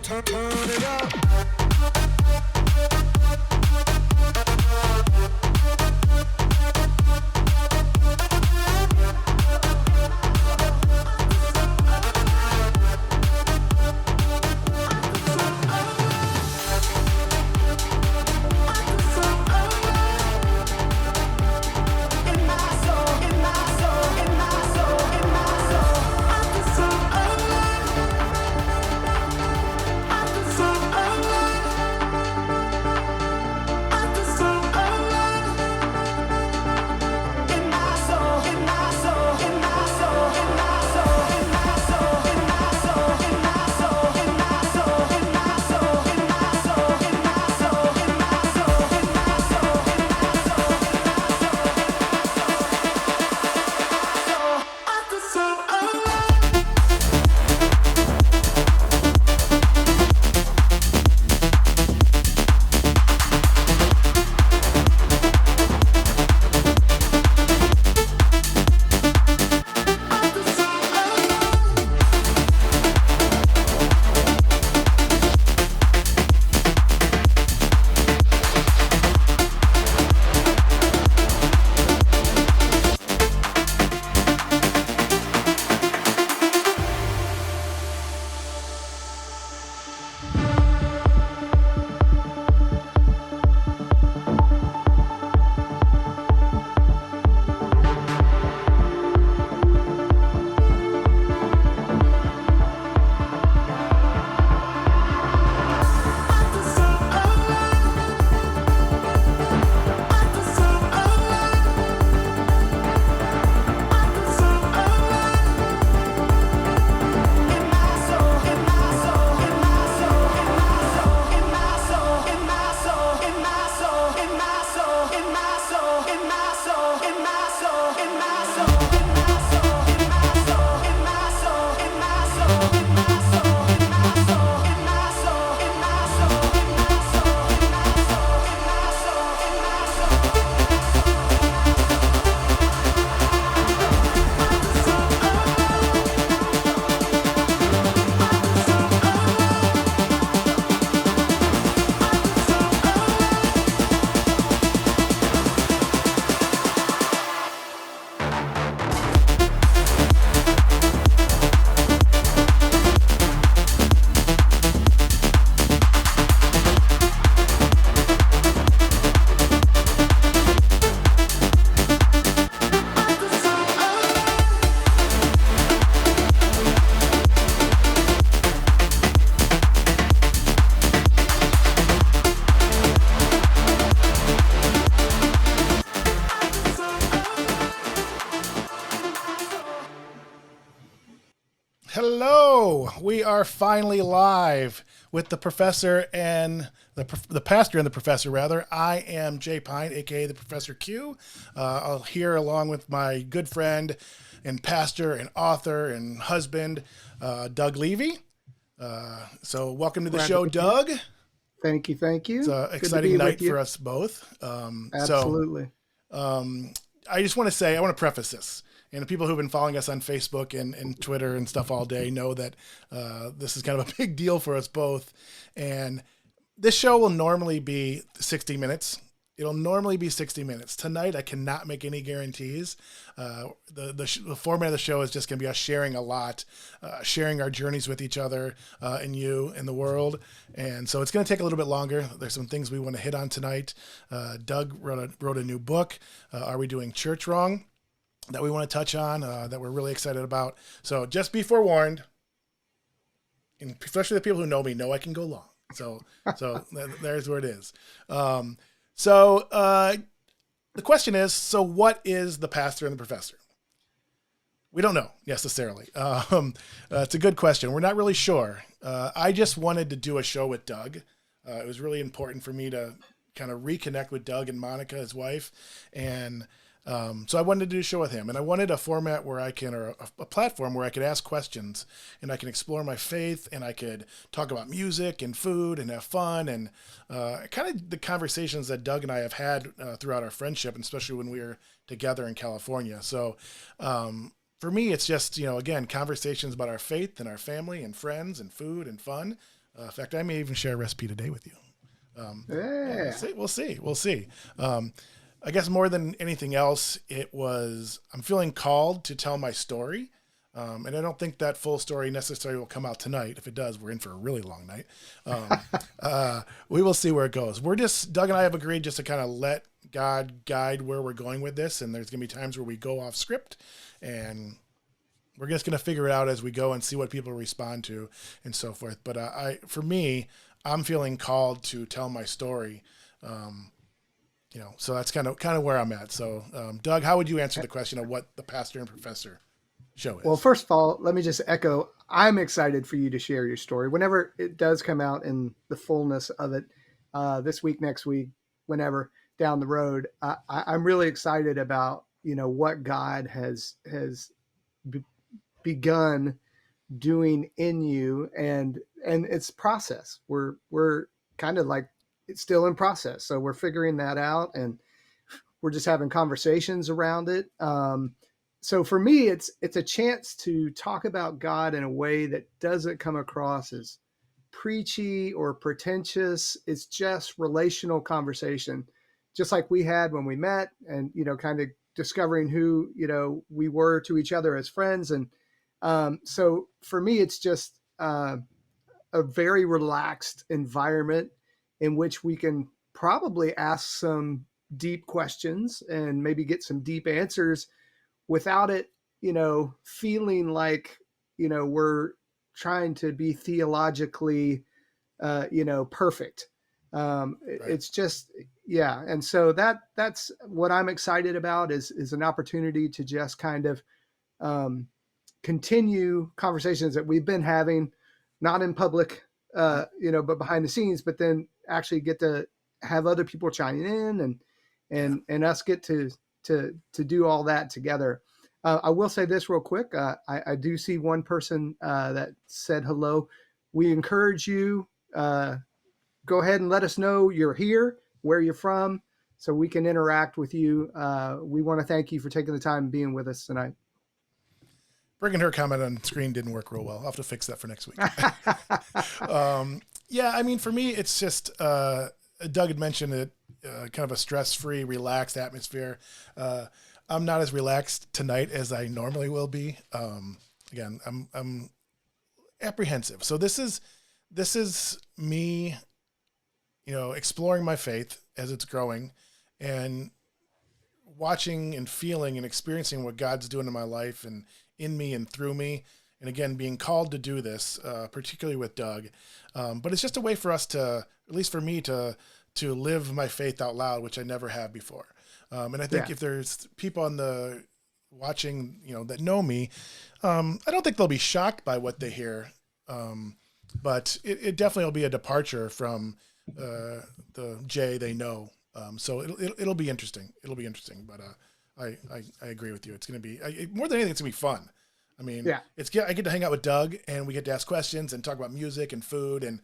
Turn it up. Hello, we are finally live with the professor and the pastor and the professor, rather. I am Jay Pine, aka the Professor Q. I'll here along with my good friend and pastor and author and husband, Doug Levy. So welcome to the show, Doug. Thank you. It's an exciting night for us both. Absolutely. I just want to say, I want to preface this. And the people who've been following us on Facebook and Twitter and stuff all day know that this is kind of a big deal for us both. And this show will normally be 60 minutes. It'll normally be 60 minutes. Tonight, I cannot make any guarantees. The format of the show is just going to be us sharing a lot, sharing our journeys with each other and you and the world. And so it's going to take a little bit longer. There's some things we want to hit on tonight. Doug wrote a new book, Are We Doing Church Wrong?, that we want to touch on, that we're really excited about. So just be forewarned, and especially the people who know me know I can go long. So there's where it is. So the question is, so what is the pastor and the professor? We don't know necessarily. It's a good question. We're not really sure. I just wanted to do a show with Doug. It was really important for me to kind of reconnect with Doug and Monica, his wife, and so I wanted to do a show with him, and I wanted a format where I can, or a platform where I could ask questions and I can explore my faith and I could talk about music and food and have fun and kind of the conversations that Doug and I have had throughout our friendship, and especially when we were together in California. So for me, it's just, again, conversations about our faith and our family and friends and food and fun. In fact, I may even share a recipe today with you. Yeah. We'll see. I guess more than anything else, I'm feeling called to tell my story. And I don't think that full story necessarily will come out tonight. If it does, we're in for a really long night. We will see where it goes. Doug and I have agreed just to kind of let God guide where we're going with this. And there's going to be times where we go off script, and we're just going to figure it out as we go and see what people respond to and so forth. But for me, I'm feeling called to tell my story. So that's kind of where I'm at. So, Doug, how would you answer the question of what the Pastor and Professor show is? Well, first of all, let me just echo, I'm excited for you to share your story whenever it does come out in the fullness of it, this week, next week, whenever down the road. I'm really excited about, what God has begun doing in you, and it's process. We're kind of like, it's still in process. So we're figuring that out, and we're just having conversations around it. So for me, it's a chance to talk about God in a way that doesn't come across as preachy or pretentious. It's just relational conversation, just like we had when we met, and kind of discovering who we were to each other as friends. And so for me, it's just a very relaxed environment in which we can probably ask some deep questions and maybe get some deep answers without it, feeling like, we're trying to be theologically, perfect. Right. It's just, yeah. And so that's what I'm excited about is an opportunity to just kind of continue conversations that we've been having, not in public, but behind the scenes, but then actually get to have other people chiming in and us get to do all that together. I will say this real quick. I do see one person that said hello. We encourage you, go ahead and let us know you're here, where you're from, so we can interact with you. We want to thank you for taking the time and being with us tonight. Bringing her comment on screen didn't work real well. I'll have to fix that for next week. Yeah, I mean, for me, it's just, Doug had mentioned it, kind of a stress-free, relaxed atmosphere. I'm not as relaxed tonight as I normally will be. Again, I'm apprehensive. So this is me, exploring my faith as it's growing, and watching and feeling and experiencing what God's doing in my life and in me and through me. And again, being called to do this, particularly with Doug. But it's just a way for us to, at least for me, to live my faith out loud, which I never have before. And I think if there's people on the watching, that know me, I don't think they'll be shocked by what they hear. But it definitely will be a departure from the Jay they know. So it'll be interesting. It'll be interesting. But I agree with you. It's going to be more than anything. It's going to be fun. I mean, I get to hang out with Doug, and we get to ask questions and talk about music and food, and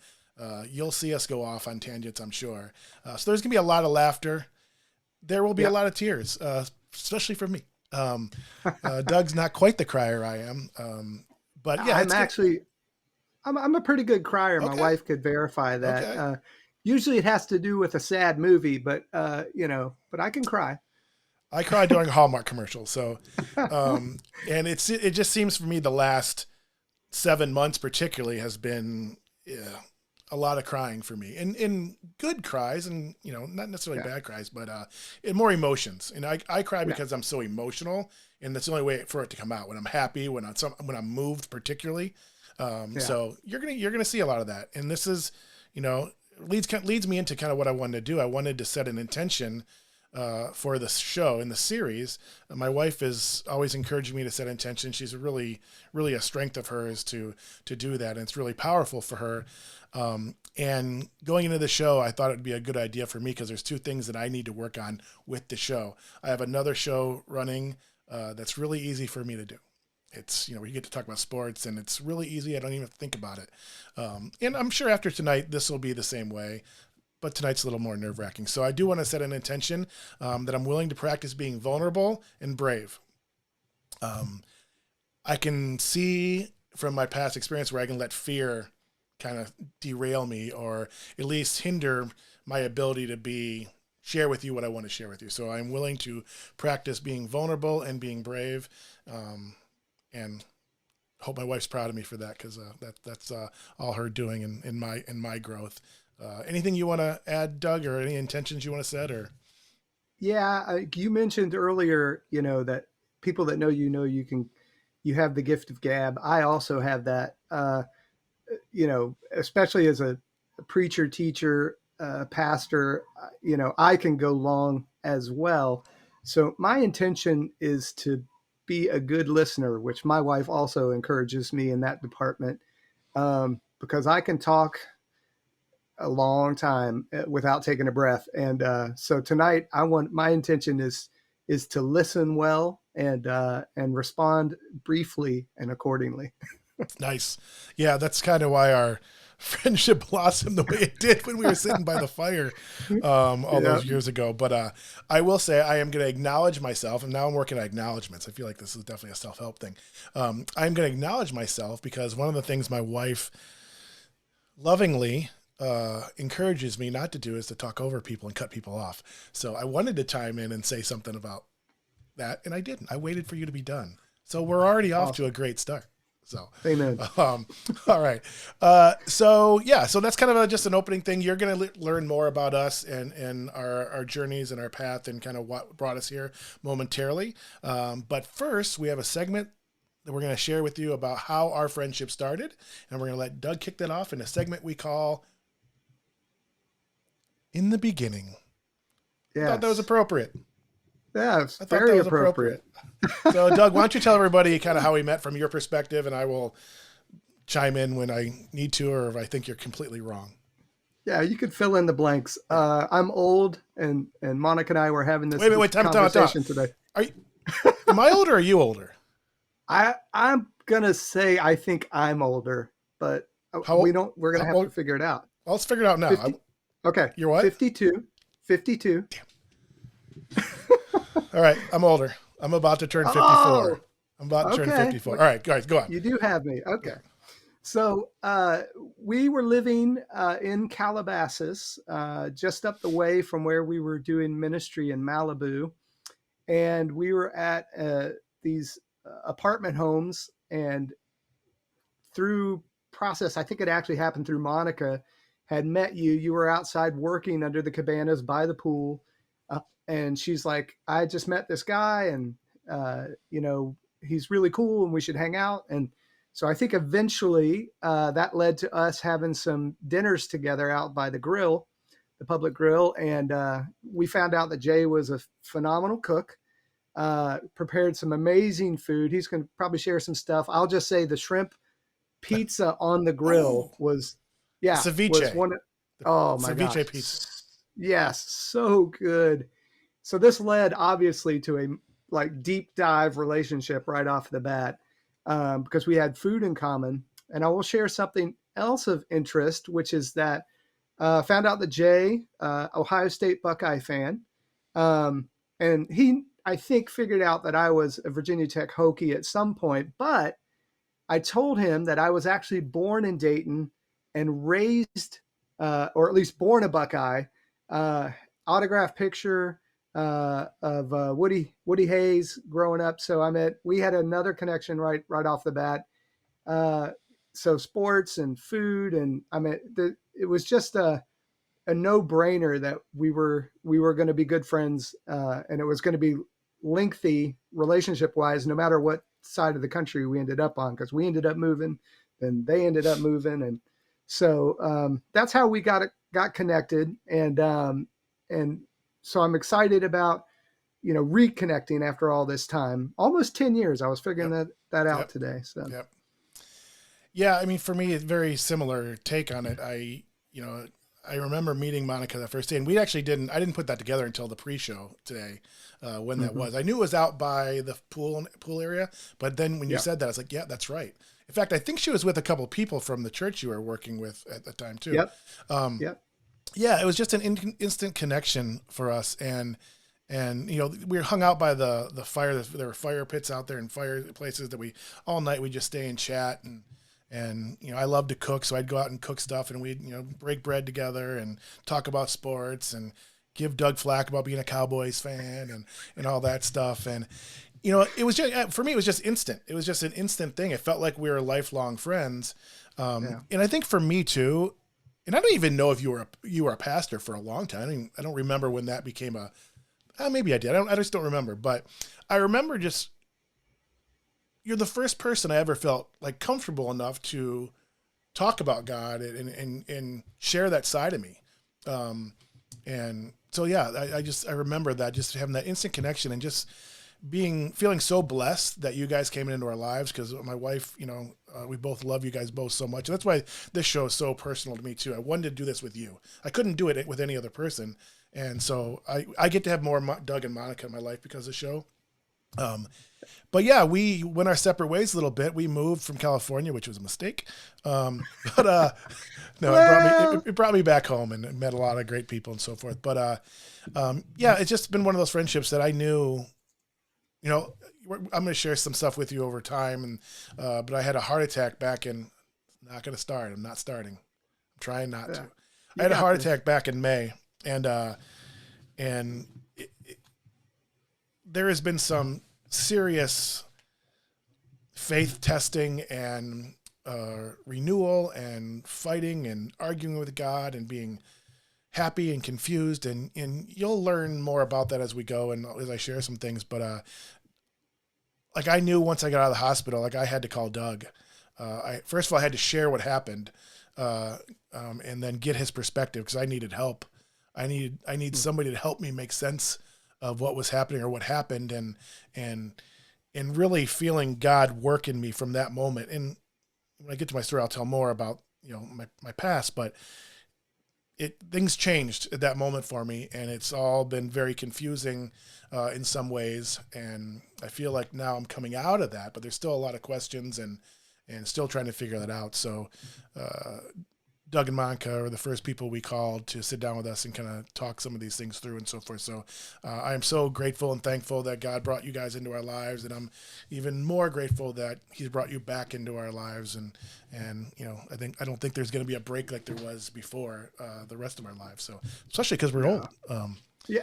you'll see us go off on tangents, I'm sure. So there's going to be a lot of laughter. There will be a lot of tears, especially for me. Doug's not quite the crier I am. But yeah, I'm a pretty good crier. Okay. My wife could verify that. Okay. Usually it has to do with a sad movie, but but I can cry. I cry during Hallmark commercials. So, and it just seems for me the last 7 months particularly has been a lot of crying for me, in good cries, and not necessarily bad cries, but more emotions. And I cry because I'm so emotional, and that's the only way for it to come out. When I'm happy, when I'm moved particularly. So you're gonna see a lot of that, and this is leads me into kind of what I wanted to do. I wanted to set an intention for the show in the series. My wife is always encouraging me to set intention. She's really, really a strength of hers to do that. And it's really powerful for her. And going into the show, I thought it'd be a good idea for me because there's two things that I need to work on with the show. I have another show running that's really easy for me to do. It's, we get to talk about sports, and it's really easy. I don't even think about it. And I'm sure after tonight, this will be the same way. But tonight's a little more nerve-wracking. So I do want to set an intention that I'm willing to practice being vulnerable and brave. I can see from my past experience where I can let fear kind of derail me or at least hinder my ability to share with you what I want to share with you. So I'm willing to practice being vulnerable and being brave, and hope my wife's proud of me for that, because that's all her doing in my growth. Anything you want to add, Doug, or any intentions you want to set? Or Yeah, you mentioned earlier, that people that know you have the gift of gab. I also have that. Especially as a preacher, teacher, pastor, I can go long as well. So my intention is to be a good listener, which my wife also encourages me in that department, because I can talk a long time without taking a breath. And so tonight, my intention is to listen well and respond briefly and accordingly. nice. Yeah, that's kind of why our friendship blossomed the way it did when we were sitting by the fire all Yeah. those years ago. But I will say I am going to acknowledge myself, and now I'm working on acknowledgments. I feel like this is definitely a self-help thing. I'm going to acknowledge myself because one of the things my wife lovingly encourages me not to do is to talk over people and cut people off. So I wanted to chime in and say something about that, and I didn't. I waited for you to be done. So we're already off to a great start. So, Amen. all right. So that's kind of just an opening thing. You're going to learn more about us and our journeys and our path and kind of what brought us here momentarily. But first, we have a segment that we're going to share with you about how our friendship started. And we're going to let Doug kick that off in a segment we call In the Beginning. Yes. I thought that was appropriate. Yeah, it's very appropriate. So, Doug, why don't you tell everybody kind of how we met from your perspective, and I will chime in when I need to, or if I think you're completely wrong. Yeah, you could fill in the blanks. I'm old, and Monica and I were having this conversation today. Am I older or are you older? I'm gonna say I think I'm older, but we're gonna have to figure it out. Let's figure it out now. 50, okay. You're what? 52. Damn. All right, I'm older. I'm about to turn 54. Oh, I'm about to turn 54. All right, guys, go on. You do have me. Okay. So we were living in Calabasas, just up the way from where we were doing ministry in Malibu. And we were at these apartment homes, and through process, I think it actually happened through Monica, had met you. You were outside working under the cabanas by the pool. And she's like, I just met this guy, and, he's really cool and we should hang out. And so I think eventually that led to us having some dinners together out by the grill, the public grill. And we found out that Jay was a phenomenal cook, prepared some amazing food. He's going to probably share some stuff. I'll just say the shrimp pizza on the grill was ceviche. Was one. Oh my gosh. Ceviche pizza. Yes. So good. So this led obviously to a deep dive relationship right off the bat, because we had food in common. And I will share something else of interest, which is that found out that Jay, Ohio State Buckeye fan, and he, I think, figured out that I was a Virginia Tech Hokie at some point. But I told him that I was actually born in Dayton and raised, or at least born a Buckeye. Autograph picture of Woody Hayes growing up. So we had another connection right off the bat. So sports and food, and it was just a no-brainer that we were going to be good friends, and it was going to be lengthy relationship-wise, no matter what side of the country we ended up on, because we ended up moving, then they ended up moving, and so that's how we got connected, and so I'm excited about reconnecting after all this time, almost 10 years. I was figuring that out today. So yeah, I mean, for me, it's very similar take on it. I remember meeting Monica that first day, and I didn't put that together until the pre-show today, when that was. I knew it was out by the pool area, but then when you said that, I was like, yeah, that's right. In fact, I think she was with a couple of people from the church you were working with at the time too. Yeah, it was just an instant connection for us, and we were hung out by the fire. There were fire pits out there and fire places that all night we just stay and chat, And, I love to cook. So I'd go out and cook stuff, and we'd, break bread together and talk about sports and give Doug flack about being a Cowboys fan and all that stuff. And, it was just, for me, it was just instant. It was just an instant thing. It felt like we were lifelong friends. And I think for me too, and I don't even know if you were a pastor for a long time. I don't remember when that became maybe I did. I just don't remember. But I remember just, you're the first person I ever felt like comfortable enough to talk about God and share that side of me. And so, yeah, I remember that, just having that instant connection and just feeling so blessed that you guys came into our lives, because my wife, we both love you guys both so much. And that's why this show is so personal to me too. I wanted to do this with you. I couldn't do it with any other person. And so I get to have more Doug and Monica in my life because of the show. But yeah, we went our separate ways a little bit. We moved from California, which was a mistake. No, it brought me back home and met a lot of great people and so forth. But yeah, it's just been one of those friendships that I knew, I'm going to share some stuff with you over time. And, but I had a heart attack back in, not going to start. I'm not starting. I'm trying not to. I had a heart attack back in May, and there has been some serious faith testing and renewal and fighting and arguing with God and being happy and confused. And you'll learn more about that as we go and as I share some things. But like, I knew once I got out of the hospital, like, I had to call Doug. First of all, I had to share what happened and then get his perspective, because I needed help. I need somebody to help me make sense of what was happening or what happened, and really feeling God work in me from that moment. And when I get to my story, I'll tell more about, my past, but things changed at that moment for me, and it's all been very confusing in some ways. And I feel like now I'm coming out of that, but there's still a lot of questions and still trying to figure that out. So, Doug and Monica are the first people we called to sit down with us and kind of talk some of these things through and so forth. So I am so grateful and thankful that God brought you guys into our lives, and I'm even more grateful that He's brought you back into our lives. And I don't think there's going to be a break like there was before the rest of our lives. So especially because we're old. Yeah.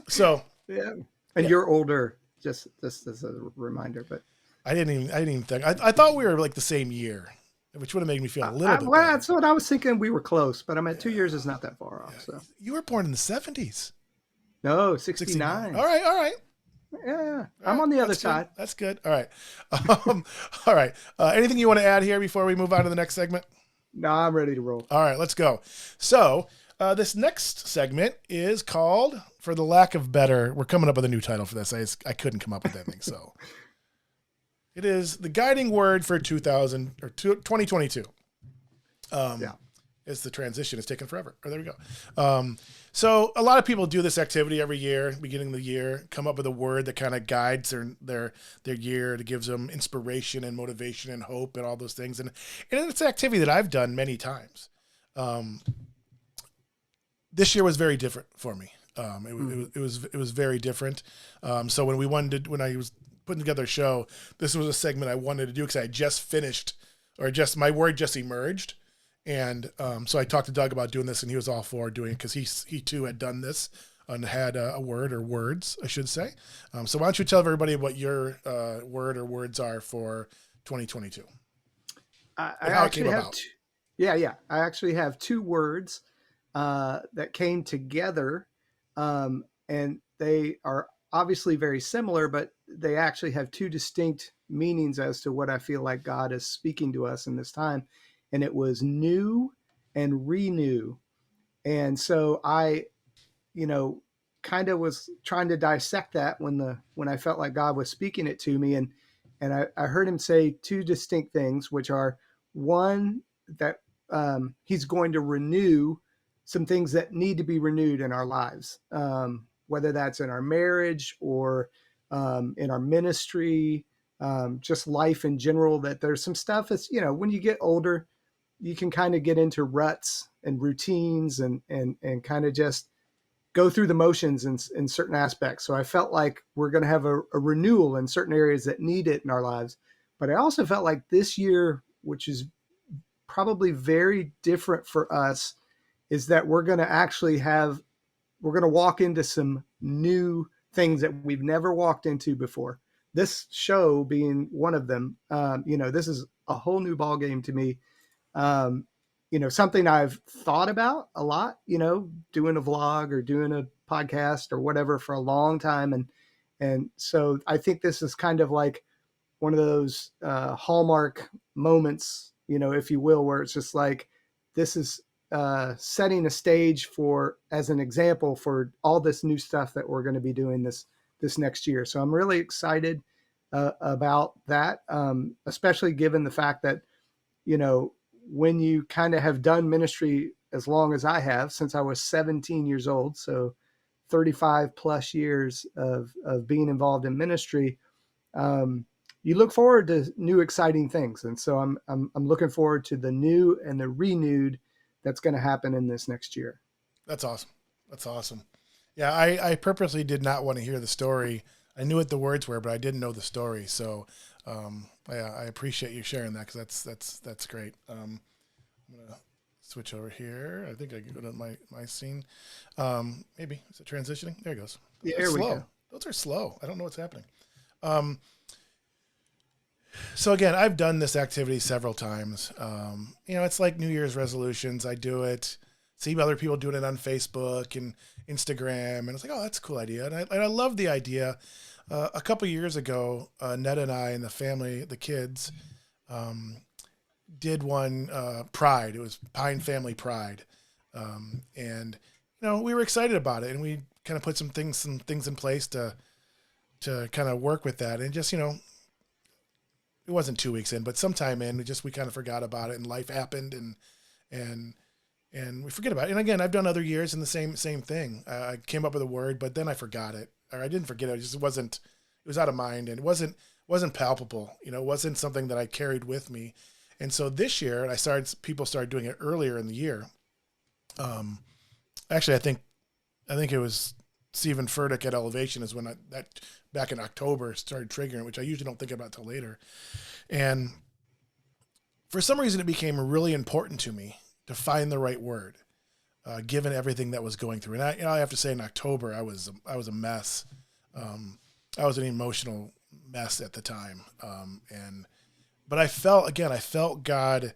So yeah. And you're older. Just as a reminder, but I didn't even think. I thought we were like the same year, which would have made me feel a little bit better. That's what I was thinking. We were close, but I'm at 2 years is not that far off. So you were born in the 70s. No, 69. All right. Yeah. I'm on the other side. That's good. All right. All right. Anything you want to add here before we move on to the next segment? No, I'm ready to roll. All right, let's go. So this next segment is called, for the lack of better, we're coming up with a new title for this. I couldn't come up with anything. So it is the guiding word for 2022. It's the transition. It's taken forever. There we go. So a lot of people do this activity every year, beginning of the year, come up with a word that kind of guides their year, that gives them inspiration and motivation and hope and all those things. And it's an activity that I've done many times. This year was very different for me. It was very different. So when I was putting together a show, this was a segment I wanted to do because I had just finished, or my word just emerged. And so I talked to Doug about doing this, and he was all for doing it because he too had done this and had a word, or words, I should say. So why don't you tell everybody what your word or words are for 2022? I actually have I actually have two words that came together, and they are obviously very similar, but they actually have two distinct meanings as to what I feel like God is speaking to us in this time. And it was new and renew. And so I, kind of was trying to dissect that when I felt like God was speaking it to me. And I heard him say two distinct things, which are, one, that he's going to renew some things that need to be renewed in our lives, whether that's in our marriage or in our ministry, just life in general, that there's some stuff that's, when you get older, you can kind of get into ruts and routines and kind of just go through the motions in certain aspects. So I felt like we're going to have a renewal in certain areas that need it in our lives. But I also felt like this year which is probably very different for us, is that we're going to walk into some new things that we've never walked into before. This show being one of them. This is a whole new ball game to me. Something I've thought about a lot, doing a vlog or doing a podcast or whatever for a long time. And so I think this is kind of like one of those hallmark moments, if you will, where it's just like, this is setting a stage as an example for all this new stuff that we're going to be doing this next year. So I'm really excited about that, especially given the fact that, when you kind of have done ministry as long as I have, since I was 17 years old, so 35 plus years of being involved in ministry, you look forward to new exciting things. And so I'm looking forward to the new and the renewed that's going to happen in this next year. That's awesome. That's awesome. Yeah. I purposely did not want to hear the story. I knew what the words were, but I didn't know the story. So, I appreciate you sharing that, because that's great. I'm gonna switch over here. I think I can go to my scene. Maybe is it transitioning? There it goes. Yeah, there we go. Those are slow. I don't know what's happening. So again, I've done this activity several times. It's like New Year's resolutions. I do it, see other people doing it on Facebook and Instagram, and it's like, oh, that's a cool idea. And I love the idea. A couple years ago, Ned and I and the family, the kids, did one Pride. It was Pine Family Pride, and we were excited about it, and we kind of put some things in place to kind of work with that, and just it wasn't 2 weeks in, but sometime in, we kind of forgot about it, and life happened, and we forget about it. And again, I've done other years and the same thing. I came up with a word, but then I forgot it. Or I didn't forget it. It was out of mind, and it wasn't palpable. It wasn't something that I carried with me. And so this year, people started doing it earlier in the year. Actually, I think it was Stephen Furtick at Elevation is when that back in October started triggering it, which I usually don't think about till later. And for some reason, it became really important to me to find the right word, given everything that was going through. And I have to say, in October, I was a mess. I was an emotional mess at the time. But I felt God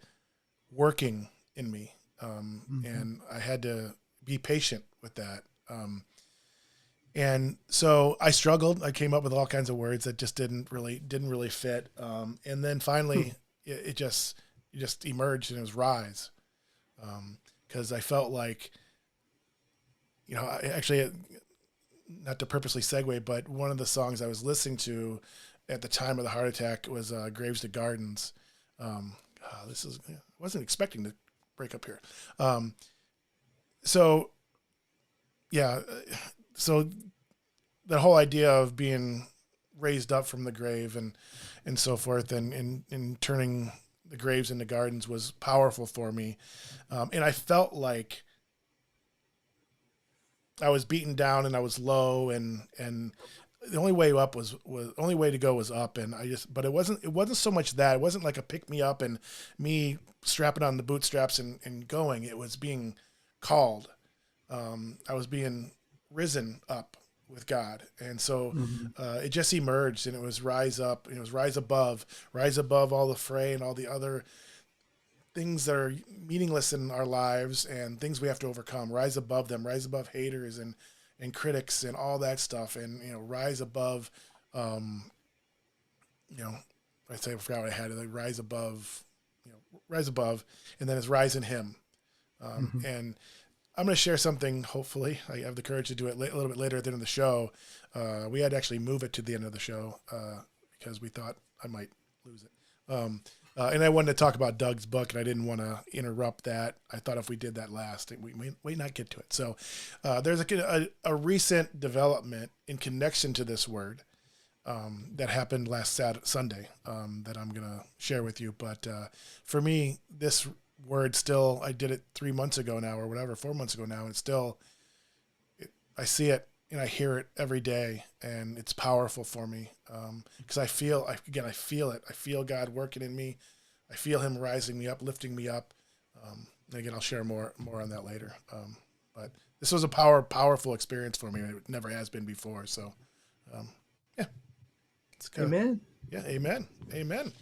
working in me. And I had to be patient with that. And so I struggled. I came up with all kinds of words that just didn't really fit. And then finally it just emerged, and it was rise. Cause I felt like, not to purposely segue, but one of the songs I was listening to at the time of the heart attack was Graves to Gardens. I wasn't expecting to break up here. So the whole idea of being raised up from the grave and so forth, and turning the graves into gardens was powerful for me. And I felt like I was beaten down and I was low, and the only way up was only way to go was up. And but it wasn't so much that. It wasn't like a pick me up and me strapping on the bootstraps and going. It was being called. I was being risen up with God. And so it just emerged, and it was rise up, and it was rise above all the fray and all the other things that are meaningless in our lives and things we have to overcome. Rise above them, rise above haters and critics and all that stuff. And, rise above, I forgot what I had, like rise above, and then it's rise in him. And I'm going to share something. Hopefully I have the courage to do it a little bit later at the end of the show. We had to actually move it to the end of the show, because we thought I might lose it. And I wanted to talk about Doug's book, and I didn't want to interrupt that. I thought if we did that last, we might not get to it. So there's a recent development in connection to this word that happened last Sunday that I'm going to share with you. But for me, this word still, I did it 3 months ago now, or whatever, 4 months ago now, and I see it and I hear it every day, and it's powerful for me because I feel it. I feel God working in me. I feel him rising me up, lifting me up. And again, I'll share more on that later. But this was a powerful experience for me. It never has been before. So, yeah, it's kind of, Amen. yeah, amen.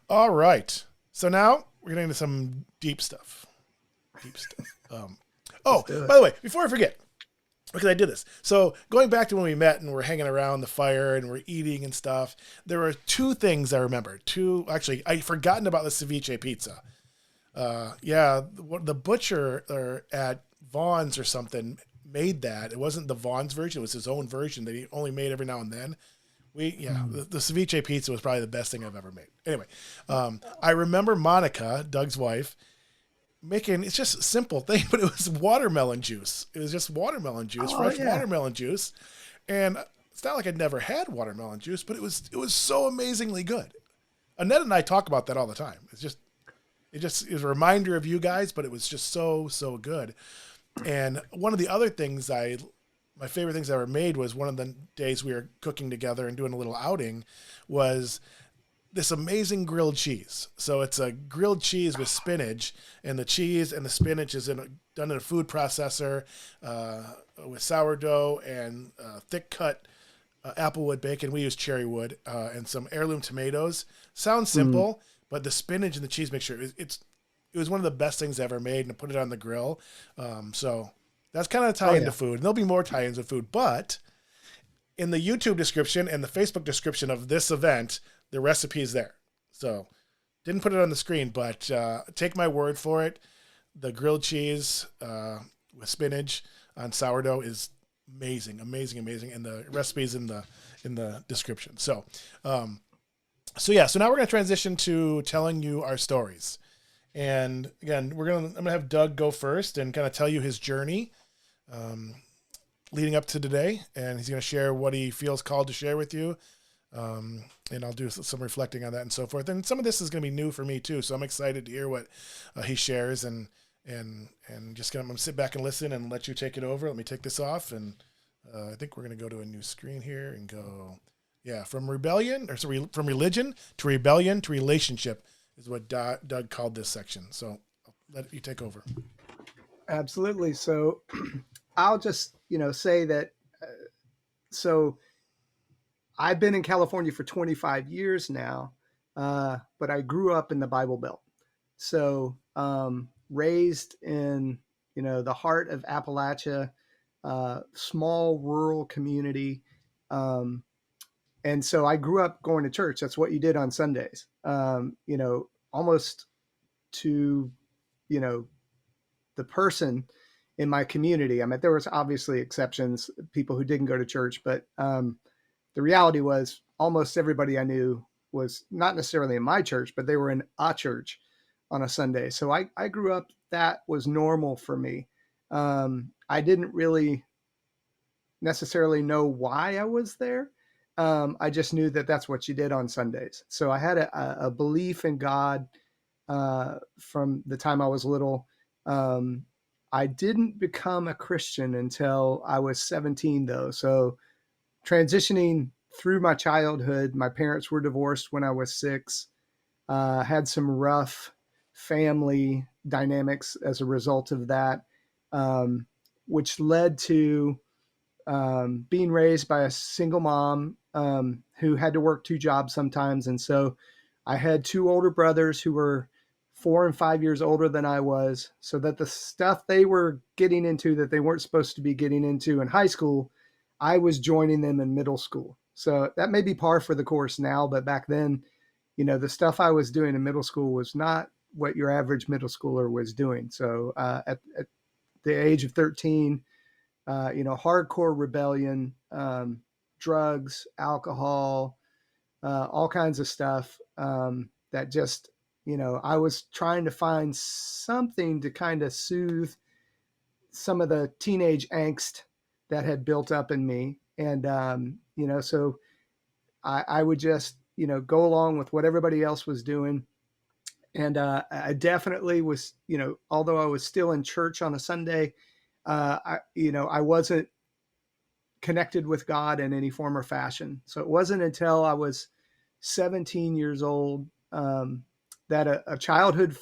All right. So now we're getting into some deep stuff. Oh, by the way, before I forget, because I did this. So going back to when we met and we're hanging around the fire and we're eating and stuff, there were two things I remember. Actually, I'd forgotten about the ceviche pizza. Yeah, the butcher at Vaughn's or something made that. It wasn't the Vaughn's version; it was his own version that he only made every now and then. The ceviche pizza was probably the best thing I've ever made. Anyway, I remember Monica, Doug's wife, making, it's just a simple thing, but it was watermelon juice. It was just watermelon juice, fresh watermelon juice, and it's not like I'd never had watermelon juice, but it was so amazingly good. Annette and I talk about that all the time. It just is a reminder of you guys, but it was just so good. And one of the other things my favorite things I ever made was one of the days we were cooking together and doing a little outing was this amazing grilled cheese. So it's a grilled cheese with spinach, and the cheese and the spinach is done in a food processor with sourdough and thick cut applewood bacon. We use Cherrywood and some heirloom tomatoes. Sounds simple, but the spinach and the cheese mixture, it was one of the best things I ever made, and to put it on the grill. So that's kind of a tie into food. And there'll be more tie-ins with food, but in the YouTube description and the Facebook description of this event, the recipe is there. So didn't put it on the screen, but take my word for it. The grilled cheese with spinach on sourdough is amazing. And the recipe is in the description. So now we're going to transition to telling you our stories. And again, I'm going to have Doug go first and kind of tell you his journey leading up to today. And he's going to share what he feels called to share with you. And I'll do some reflecting on that and so forth. And some of this is going to be new for me too. So I'm excited to hear what he shares and just I'm going to sit back and listen and let you take it over. Let me take this off. And I think we're going to go to a new screen here and go, from religion to rebellion to relationship is what Doug called this section. So I'll let you take over. Absolutely. So I'll just, say that, so I've been in California for 25 years now, but I grew up in the Bible Belt. So raised in, the heart of Appalachia, small rural community. And so I grew up going to church. That's what you did on Sundays, almost to, the person in my community. I mean, there was obviously exceptions, people who didn't go to church, but the reality was almost everybody I knew was not necessarily in my church, but they were in a church on a Sunday. So I grew up, that was normal for me. I didn't really necessarily know why I was there. I just knew that that's what you did on Sundays. So I had a belief in God from the time I was little. I didn't become a Christian until I was 17, though. So transitioning through my childhood, my parents were divorced when I was 6, had some rough family dynamics as a result of that, which led to being raised by a single mom who had to work 2 jobs sometimes. And so I had 2 older brothers who were 4 and 5 years older than I was, so that the stuff they were getting into that they weren't supposed to be getting into in high school, I was joining them in middle school. So that may be par for the course now, but back then, the stuff I was doing in middle school was not what your average middle schooler was doing. So at the age of 13, hardcore rebellion, drugs, alcohol, all kinds of stuff that just, I was trying to find something to kind of soothe some of the teenage angst that had built up in me. And, so I would just, go along with what everybody else was doing. And I definitely was, although I was still in church on a Sunday, I wasn't connected with God in any form or fashion. So it wasn't until I was 17 years old that a childhood,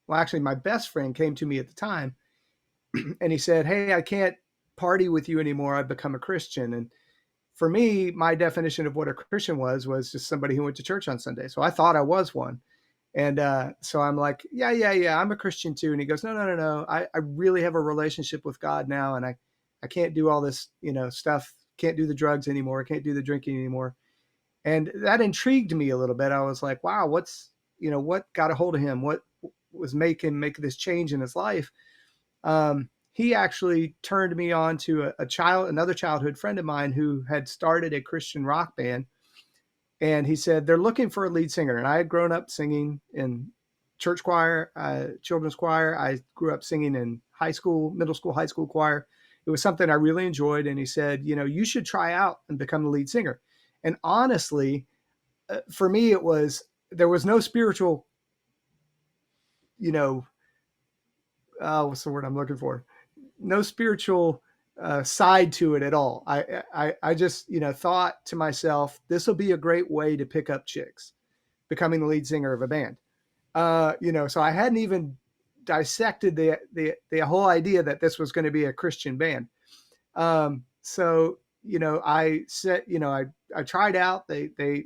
well, actually, my best friend came to me at the time, and he said, "Hey, I can't party with you anymore. I've become a Christian." And for me, my definition of what a Christian was just somebody who went to church on Sunday. So I thought I was one. And so I'm like, yeah, I'm a Christian too. And he goes, no. I really have a relationship with God now. And I can't do all this, stuff. Can't do the drugs anymore. Can't do the drinking anymore. And that intrigued me a little bit. I was like, wow, what got a hold of him? What was make this change in his life? He actually turned me on to another childhood friend of mine who had started a Christian rock band. And he said, they're looking for a lead singer. And I had grown up singing in church choir, children's choir. I grew up singing in high school, middle school, high school choir. It was something I really enjoyed. And he said, you should try out and become the lead singer. And honestly, for me, there was no spiritual, what's the word I'm looking for? No spiritual side to it at all. I just, thought to myself, this will be a great way to pick up chicks, becoming the lead singer of a band. So I hadn't even dissected the whole idea that this was going to be a Christian band. I said, I tried out, they,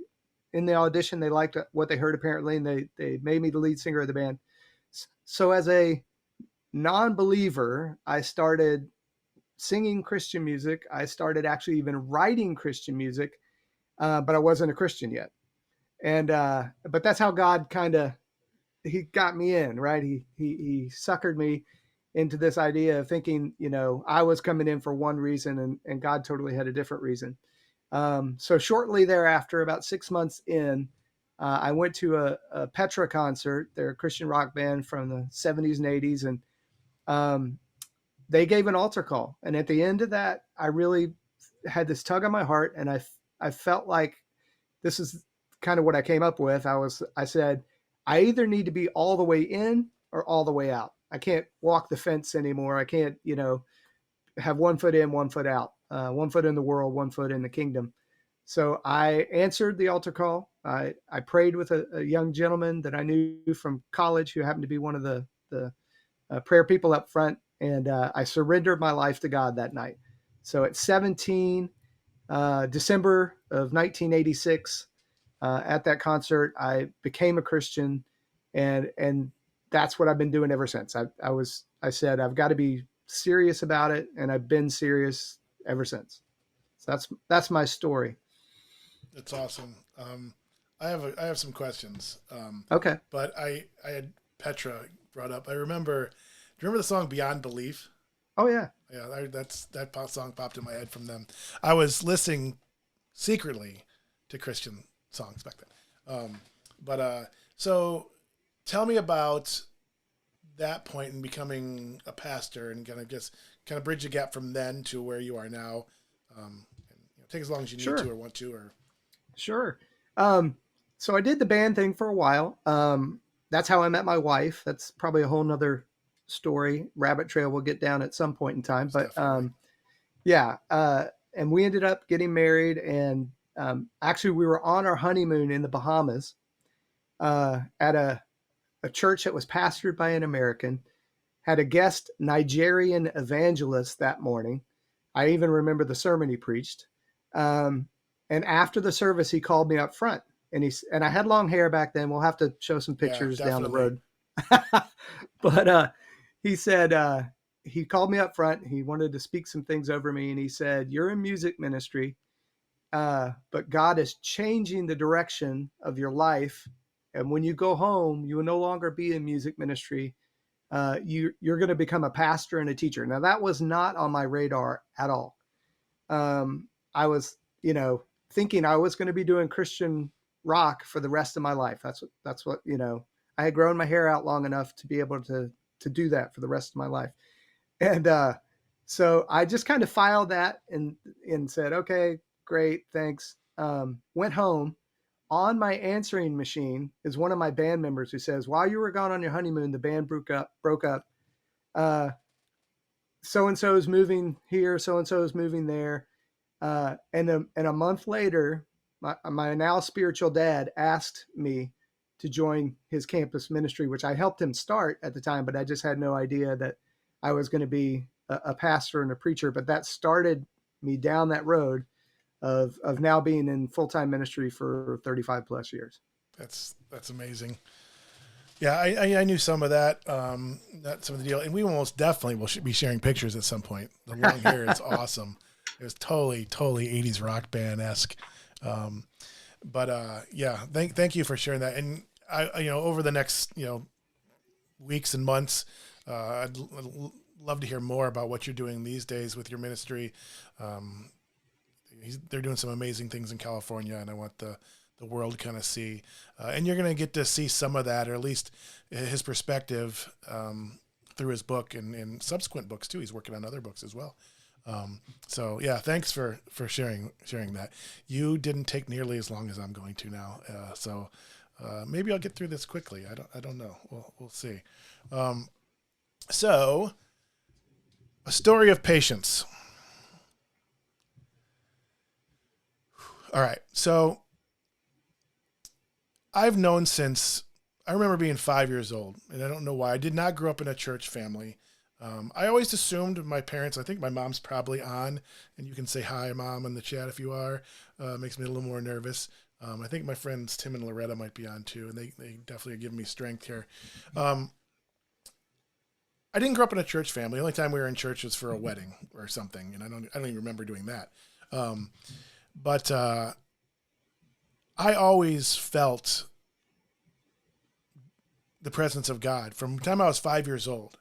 in the audition, they liked what they heard apparently, and they made me the lead singer of the band. So as a non-believer, I started singing Christian music. I started actually even writing Christian music, but I wasn't a Christian yet. And but that's how God he got me in, right? He suckered me into this idea of thinking, I was coming in for one reason, and God totally had a different reason. So shortly thereafter, about 6 months in, I went to a Petra concert. They're a Christian rock band from the 70s and 80s, and they gave an altar call. And at the end of that, I really had this tug on my heart, and I felt like this is kind of what I came up with. I said, I either need to be all the way in or all the way out. I can't walk the fence anymore. I can't, have 1 foot in, 1 foot out, 1 foot in the world, 1 foot in the kingdom. So I answered the altar call. I prayed with a young gentleman that I knew from college who happened to be one of the prayer people up front. And I surrendered my life to God that night. So at 17, December of 1986, at that concert, I became a Christian, and that's what I've been doing ever since. I said, I've got to be serious about it, and I've been serious ever since. So that's my story. That's awesome. I have some questions. Okay. But I had Petra brought up. I remember. Do you remember the song Beyond Belief? Oh yeah. Yeah, that song popped in my head from them. I was listening secretly to Christian songs back then. So tell me about that point in becoming a pastor, and kind of bridge the gap from then to where you are now. Take as long as you need to or want to. Or Sure. So I did the band thing for a while. That's how I met my wife. That's probably a whole nother story, rabbit trail we'll get down at some point in time. But yeah. And we ended up getting married, and actually we were on our honeymoon in the Bahamas at a church that was pastored by an American, had a guest Nigerian evangelist that morning. I even remember the sermon he preached. And after the service, he called me up front, and I had long hair back then. We'll have to show some pictures down the road. But he said, he called me up front. He wanted to speak some things over me. And he said, you're in music ministry, but God is changing the direction of your life. And when you go home, you will no longer be in music ministry. You're going to become a pastor and a teacher. Now, that was not on my radar at all. I was, thinking I was going to be doing Christian rock for the rest of my life. That's what, I had grown my hair out long enough to be able to do that for the rest of my life. And so I just kind of filed that and said, okay, great, thanks. Went home. On my answering machine is one of my band members who says, while you were gone on your honeymoon, the band broke up. So-and-so is moving here. So-and-so is moving there. And a month later, my now spiritual dad asked me, to join his campus ministry, which I helped him start at the time, but I just had no idea that I was going to be a pastor and a preacher. But that started me down that road of now being in full-time ministry for 35 plus years. That's amazing. Yeah, I knew some of that, some of the deal, and we almost definitely will be sharing pictures at some point. The long hair is awesome. It was totally 80s rock band esque. Yeah, thank you for sharing that. And I over the next, weeks and months, I'd love to hear more about what you're doing these days with your ministry. They're doing some amazing things in California, and I want the world to kind of see. And you're going to get to see some of that, or at least his perspective through his book and subsequent books too. He's working on other books as well. So yeah, thanks for sharing that. You didn't take nearly as long as I'm going to now. So maybe I'll get through this quickly. I don't know. We'll see. So a story of patience. All right. So I've known since I remember being 5 years old, and I don't know why. I did not grow up in a church family. I always assumed my parents, I think my mom's probably on, and you can say hi, Mom, in the chat if you are. Makes me a little more nervous. I think my friends Tim and Loretta might be on too, and they definitely are giving me strength here. I didn't grow up in a church family. The only time we were in church was for a wedding or something, and I don't even remember doing that. But I always felt the presence of God. From the time I was 5 years old,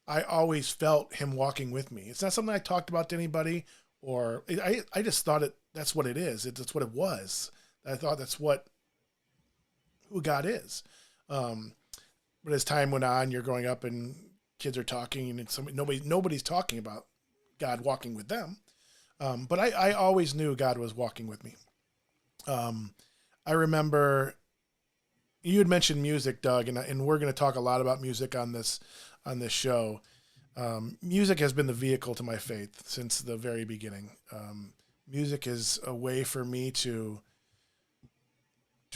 I always felt him walking with me. It's not something I talked about to anybody, or I just thought that's what it is. It's what it was. I thought that's who God is. But as time went on, you're growing up and kids are talking, and nobody's talking about God walking with them. But I always knew God was walking with me. I remember you had mentioned music, Doug, and we're going to talk a lot about music on this show. Music has been the vehicle to my faith since the very beginning. Music is a way for me to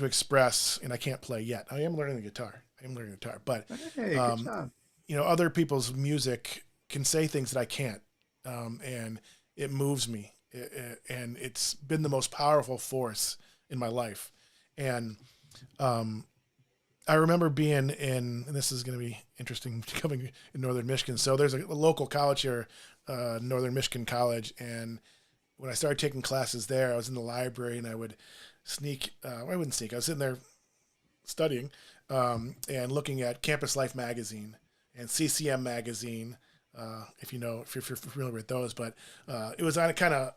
express, and I can't play yet. I am learning the guitar. But hey, good job. Other people's music can say things that I can't, and it moves me, and it's been the most powerful force in my life. And I remember being in, and this is going to be interesting, coming in Northern Michigan. So there's a local college here, Northern Michigan College. And when I started taking classes there, I was in the library and I would sneak, I wouldn't sneak, I was sitting there studying and looking at Campus Life magazine and CCM magazine, if you're familiar with those. But it was on a kind of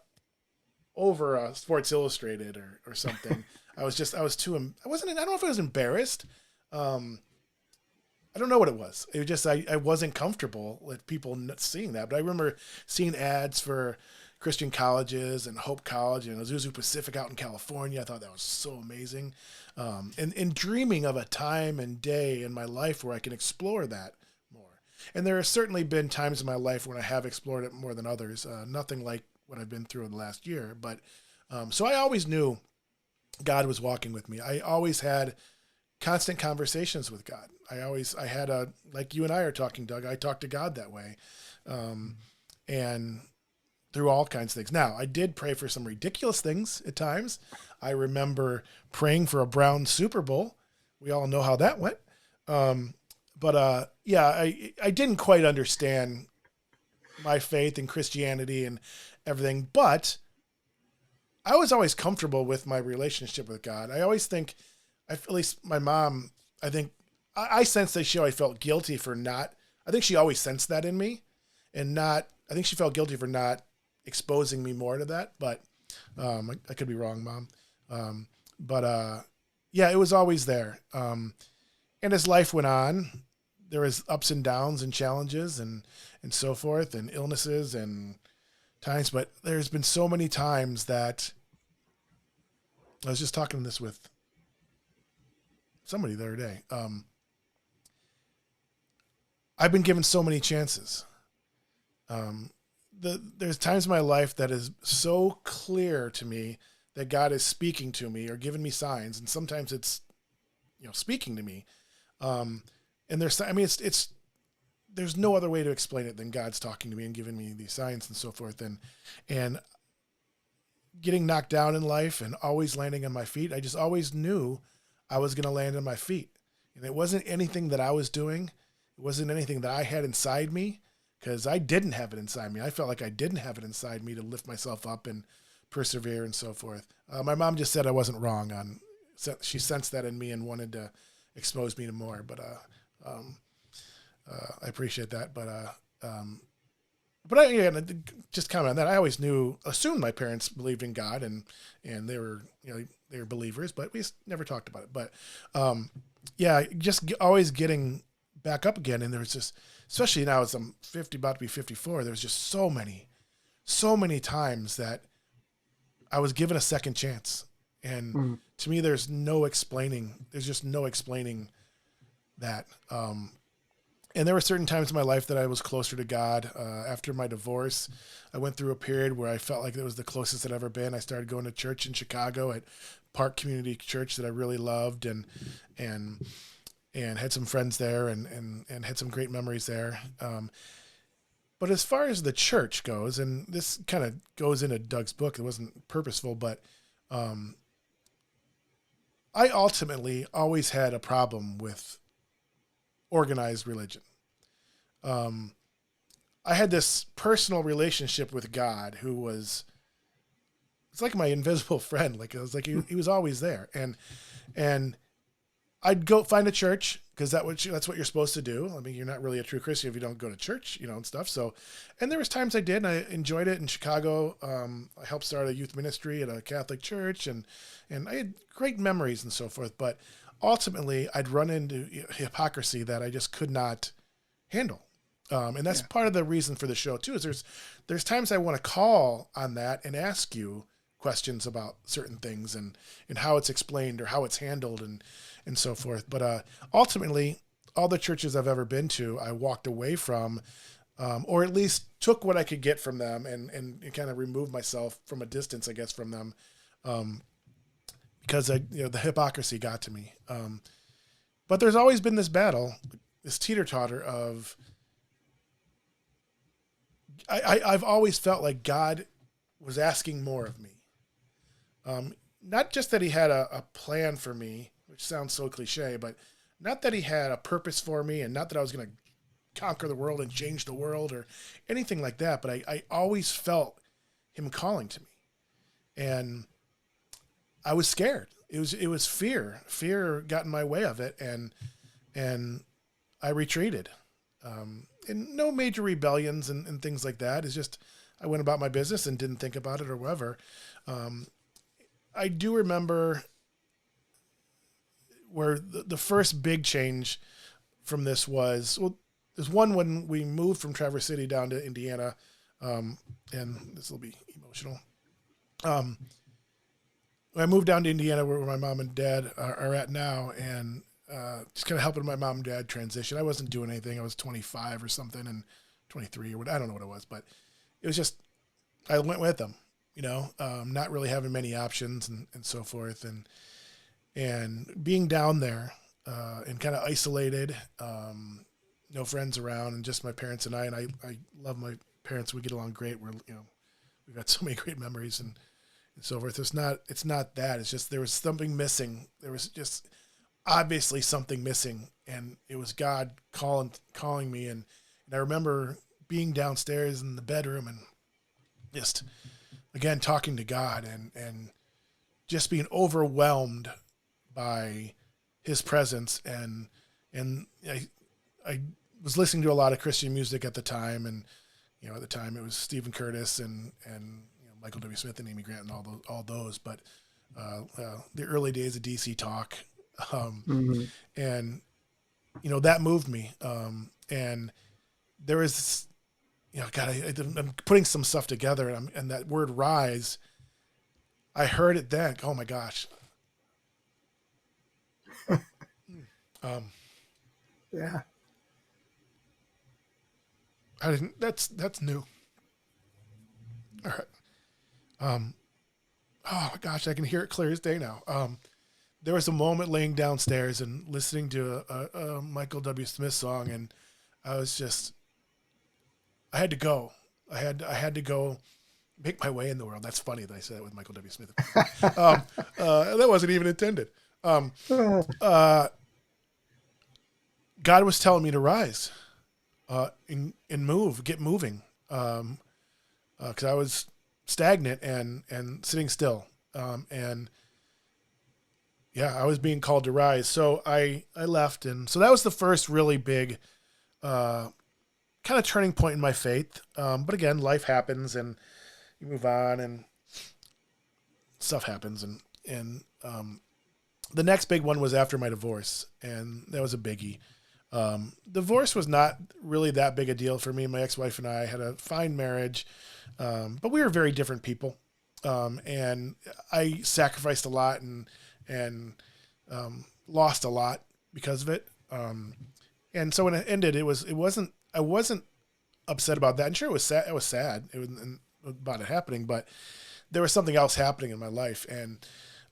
over Sports Illustrated or something. I don't know if I was embarrassed. I don't know what it was. It was just, I wasn't comfortable with people seeing that. But I remember seeing ads for Christian colleges and Hope College and Azusa Pacific out in California. I thought that was so amazing. And dreaming of a time and day in my life where I can explore that more. And there have certainly been times in my life when I have explored it more than others. Nothing like what I've been through in the last year. But so I always knew God was walking with me. I always had constant conversations with God. I had like you and I are talking, Doug, I talked to God that way. And through all kinds of things. Now, I did pray for some ridiculous things at times. I remember praying for a Brown Super Bowl. We all know how that went. I didn't quite understand my faith and Christianity and everything, but I was always comfortable with my relationship with God. I always think, at least my mom, I sensed that she always felt guilty for not, I think she always sensed that in me I think she felt guilty for not exposing me more to that, but I could be wrong, Mom. It was always there. And as life went on, there was ups and downs and challenges and so forth and illnesses and times, but there's been so many times that I was just talking this with somebody the other day. I've been given so many chances. There's times in my life that is so clear to me that God is speaking to me or giving me signs. And sometimes it's, speaking to me. And there's no other way to explain it than God's talking to me and giving me these signs and so forth. And getting knocked down in life and always landing on my feet. I just always knew I was going to land on my feet. And it wasn't anything that I was doing. It wasn't anything that I had inside me, because I didn't have it inside me. I felt like I didn't have it inside me to lift myself up and persevere and so forth. My mom just said I wasn't wrong she sensed that in me and wanted to expose me to more, but I appreciate that. But just comment on that. I always assumed my parents believed in God and they were, they were believers, but we just never talked about it. But always getting back up again. And there was just, especially now as I'm about to be 54, there's just so many times that I was given a second chance. And to me, there's just no explaining that. And there were certain times in my life that I was closer to God. After my divorce, I went through a period where I felt like it was the closest I'd ever been. I started going to church in Chicago at Park Community Church that I really loved, and had some friends there, and had some great memories there. But as far as the church goes, and this kind of goes into Doug's book, it wasn't purposeful, but I ultimately always had a problem with organized religion. I had this personal relationship with God it's like my invisible friend. Like, it was like he was always there. And I'd go find a church, because that's what you're supposed to do. I mean, you're not really a true Christian if you don't go to church, and stuff. So, and there was times I did, and I enjoyed it in Chicago. I helped start a youth ministry at a Catholic church, and I had great memories and so forth. But ultimately, I'd run into hypocrisy that I just could not handle. And that's part of the reason for the show too, is there's times I want to call on that and ask you questions about certain things and how it's explained or how it's handled and so forth. But ultimately, all the churches I've ever been to, I walked away from, or at least took what I could get from them and kind of removed myself from a distance, I guess, from them, because the hypocrisy got to me. But there's always been this battle, this teeter-totter of, I've always felt like God was asking more of me. Not just that he had a plan for me, which sounds so cliche, but not that he had a purpose for me, and not that I was going to conquer the world and change the world or anything like that. But I always felt him calling to me, and I was scared. It was fear. Fear got in my way of it, and I retreated. And no major rebellions and things like that. It's just I went about my business and didn't think about it or whatever. I do remember where the first big change from this was, there's one when we moved from Traverse City down to Indiana, and this will be emotional. When I moved down to Indiana, where my mom and dad are at now, and just kind of helping my mom and dad transition. I wasn't doing anything. I was 25 or something, and 23 or what, I don't know what it was, but it was just, I went with them, not really having many options and so forth. And being down there, and kind of isolated, no friends around, and just my parents and I love my parents. We get along great. We've got so many great memories and so forth. It's not that, it's just, there was something missing. There was just obviously something missing, and it was God calling me. And I remember being downstairs in the bedroom and just, again, talking to God and just being overwhelmed by his presence. And I was listening to a lot of Christian music at the time. And, at the time it was Stephen Curtis and Michael W. Smith and Amy Grant and all those, but the early days of DC Talk, and that moved me. And there was, God, I'm putting some stuff together, and that word rise, I heard it then. Oh my gosh. Yeah. That's new. All right. Oh my gosh, I can hear it clear as day now. there was a moment laying downstairs and listening to a Michael W. Smith song, and I was just, I had to go. I had to go make my way in the world. That's funny that I said that with Michael W. Smith. That wasn't even intended. God was telling me to rise, and move, get moving, because I was stagnant and sitting still, and yeah, I was being called to rise. So I left, and so that was the first really big kind of turning point in my faith. But again, life happens, and you move on, and stuff happens, and the next big one was after my divorce, and that was a biggie. Divorce was not really that big a deal for me. My ex-wife and I had a fine marriage, but we were very different people. And I sacrificed a lot and lost a lot because of it. And so when it ended, I wasn't upset about that. And sure, it was sad. It was sad about it happening, but there was something else happening in my life. And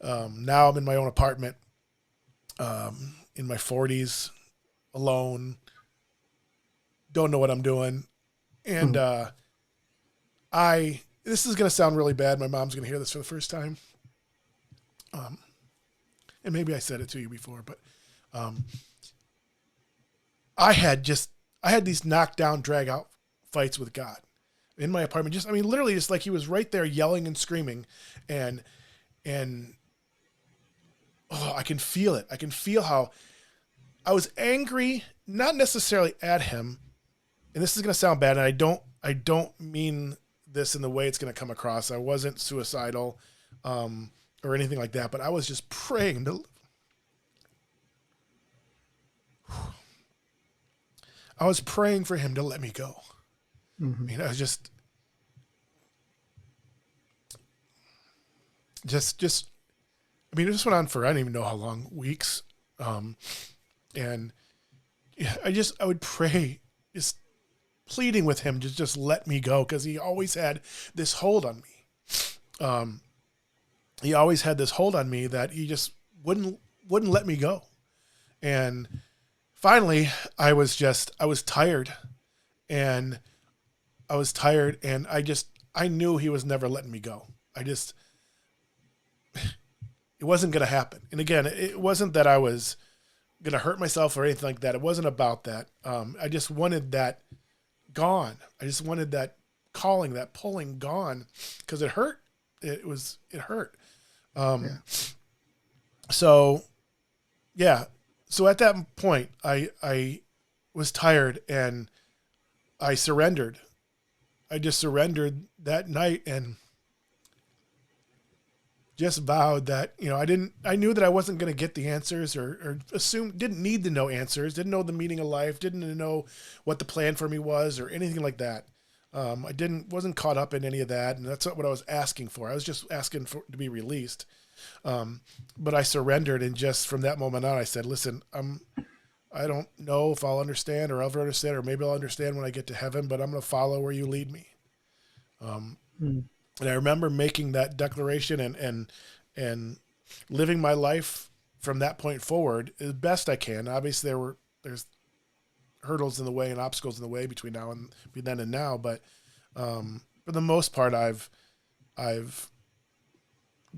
now I'm in my own apartment, in my 40s, alone, don't know what I'm doing. And this is going to sound really bad. My mom's going to hear this for the first time. And maybe I said it to you before, but I had these knockdown, drag out fights with God in my apartment. Literally just like he was right there yelling and screaming, and I can feel it. I can feel how I was angry, not necessarily at him. And this is going to sound bad. And I don't mean this in the way it's going to come across. I wasn't suicidal, or anything like that, but I was just praying for him to let me go. Mm-hmm. I was just it just went on for, I don't even know how long, weeks. And I would pray, just pleading with him to just let me go, because he always had this hold on me. He always had this hold on me that he just wouldn't let me go. And finally, I was tired, and I knew he was never letting me go. It wasn't going to happen. And again, it wasn't that I was going to hurt myself or anything like that. It wasn't about that. I just wanted that gone. I just wanted that calling, that pulling gone, because it hurt. It hurt. So yeah. So at that point, I was tired, and I surrendered. I just surrendered that night and just vowed that, I knew that I wasn't going to get the answers, or didn't need to know answers, didn't know the meaning of life, didn't know what the plan for me was or anything like that. I wasn't caught up in any of that. And that's not what I was asking for. I was just asking to be released. But I surrendered. And just from that moment on, I said, listen, I don't know if I'll understand or ever understand, or maybe I'll understand when I get to heaven, but I'm going to follow where you lead me. And I remember making that declaration and living my life from that point forward as best I can. Obviously, there's hurdles in the way and obstacles in the way between then and now, but for the most part, I've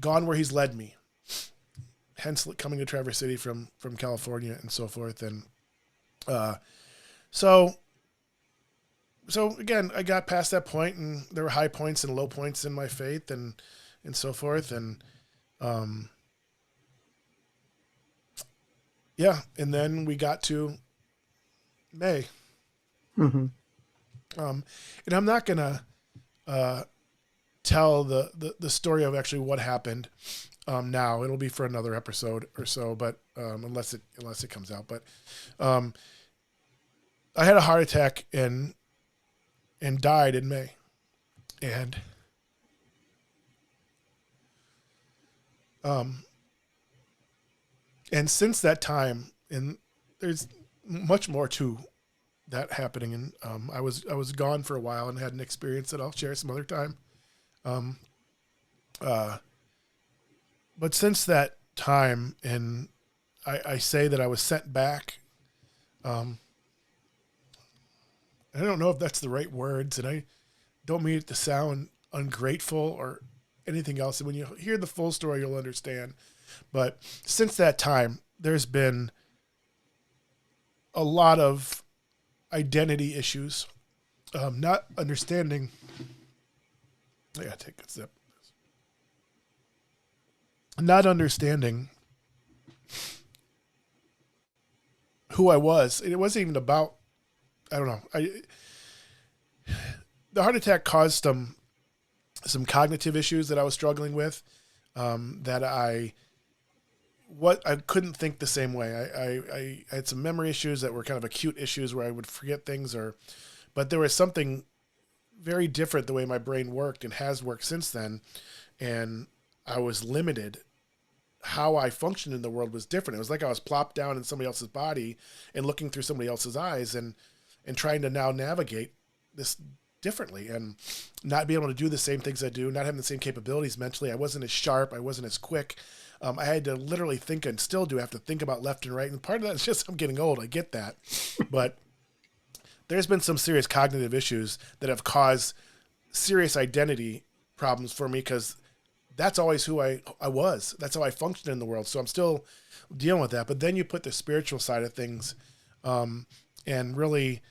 gone where he's led me. Hence, coming to Traverse City from California and so forth, and So again, I got past that point, and there were high points and low points in my faith and so forth. And, and then we got to May. Mm-hmm. And I'm not going to, tell the story of actually what happened. Now it'll be for another episode or so, but, unless it comes out, but, I had a heart attack and died in May. And since that time, and there's much more to that happening, and I was gone for a while and had an experience that I'll share some other time. But since that time, and I say that I was sent back. Um, I don't know if that's the right words, and I don't mean it to sound ungrateful or anything else. And when you hear the full story, you'll understand. But since that time, there's been a lot of identity issues, not understanding. I gotta take a sip. Not understanding who I was. And it wasn't even about. I don't know. The heart attack caused some cognitive issues that I was struggling with. That I couldn't think the same way. I had some memory issues that were kind of acute issues where I would forget things, but there was something very different the way my brain worked and has worked since then, and I was limited. How I functioned in the world was different. It was like I was plopped down in somebody else's body and looking through somebody else's eyes, and trying to now navigate this differently and not be able to do the same things I do, not having the same capabilities mentally. I wasn't as sharp. I wasn't as quick. I had to literally think, and still do have to think about left and right. And part of that is just I'm getting old. I get that. But there's been some serious cognitive issues that have caused serious identity problems for me, because that's always who I was. That's how I functioned in the world. So I'm still dealing with that. But then you put the spiritual side of things, and really,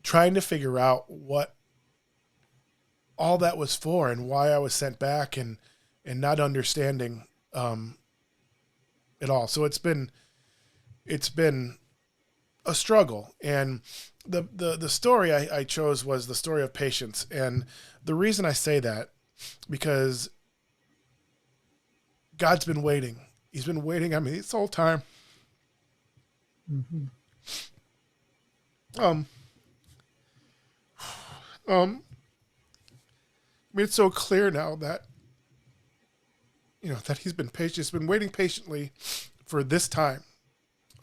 trying to figure out what all that was for and why I was sent back, and not understanding it all. So it's been a struggle. And the story I chose was the story of patience. And the reason I say that, because God's been waiting. He's been waiting on me this whole time. Mm-hmm. I mean, it's so clear now that, that he's been patient. He's been waiting patiently for this time.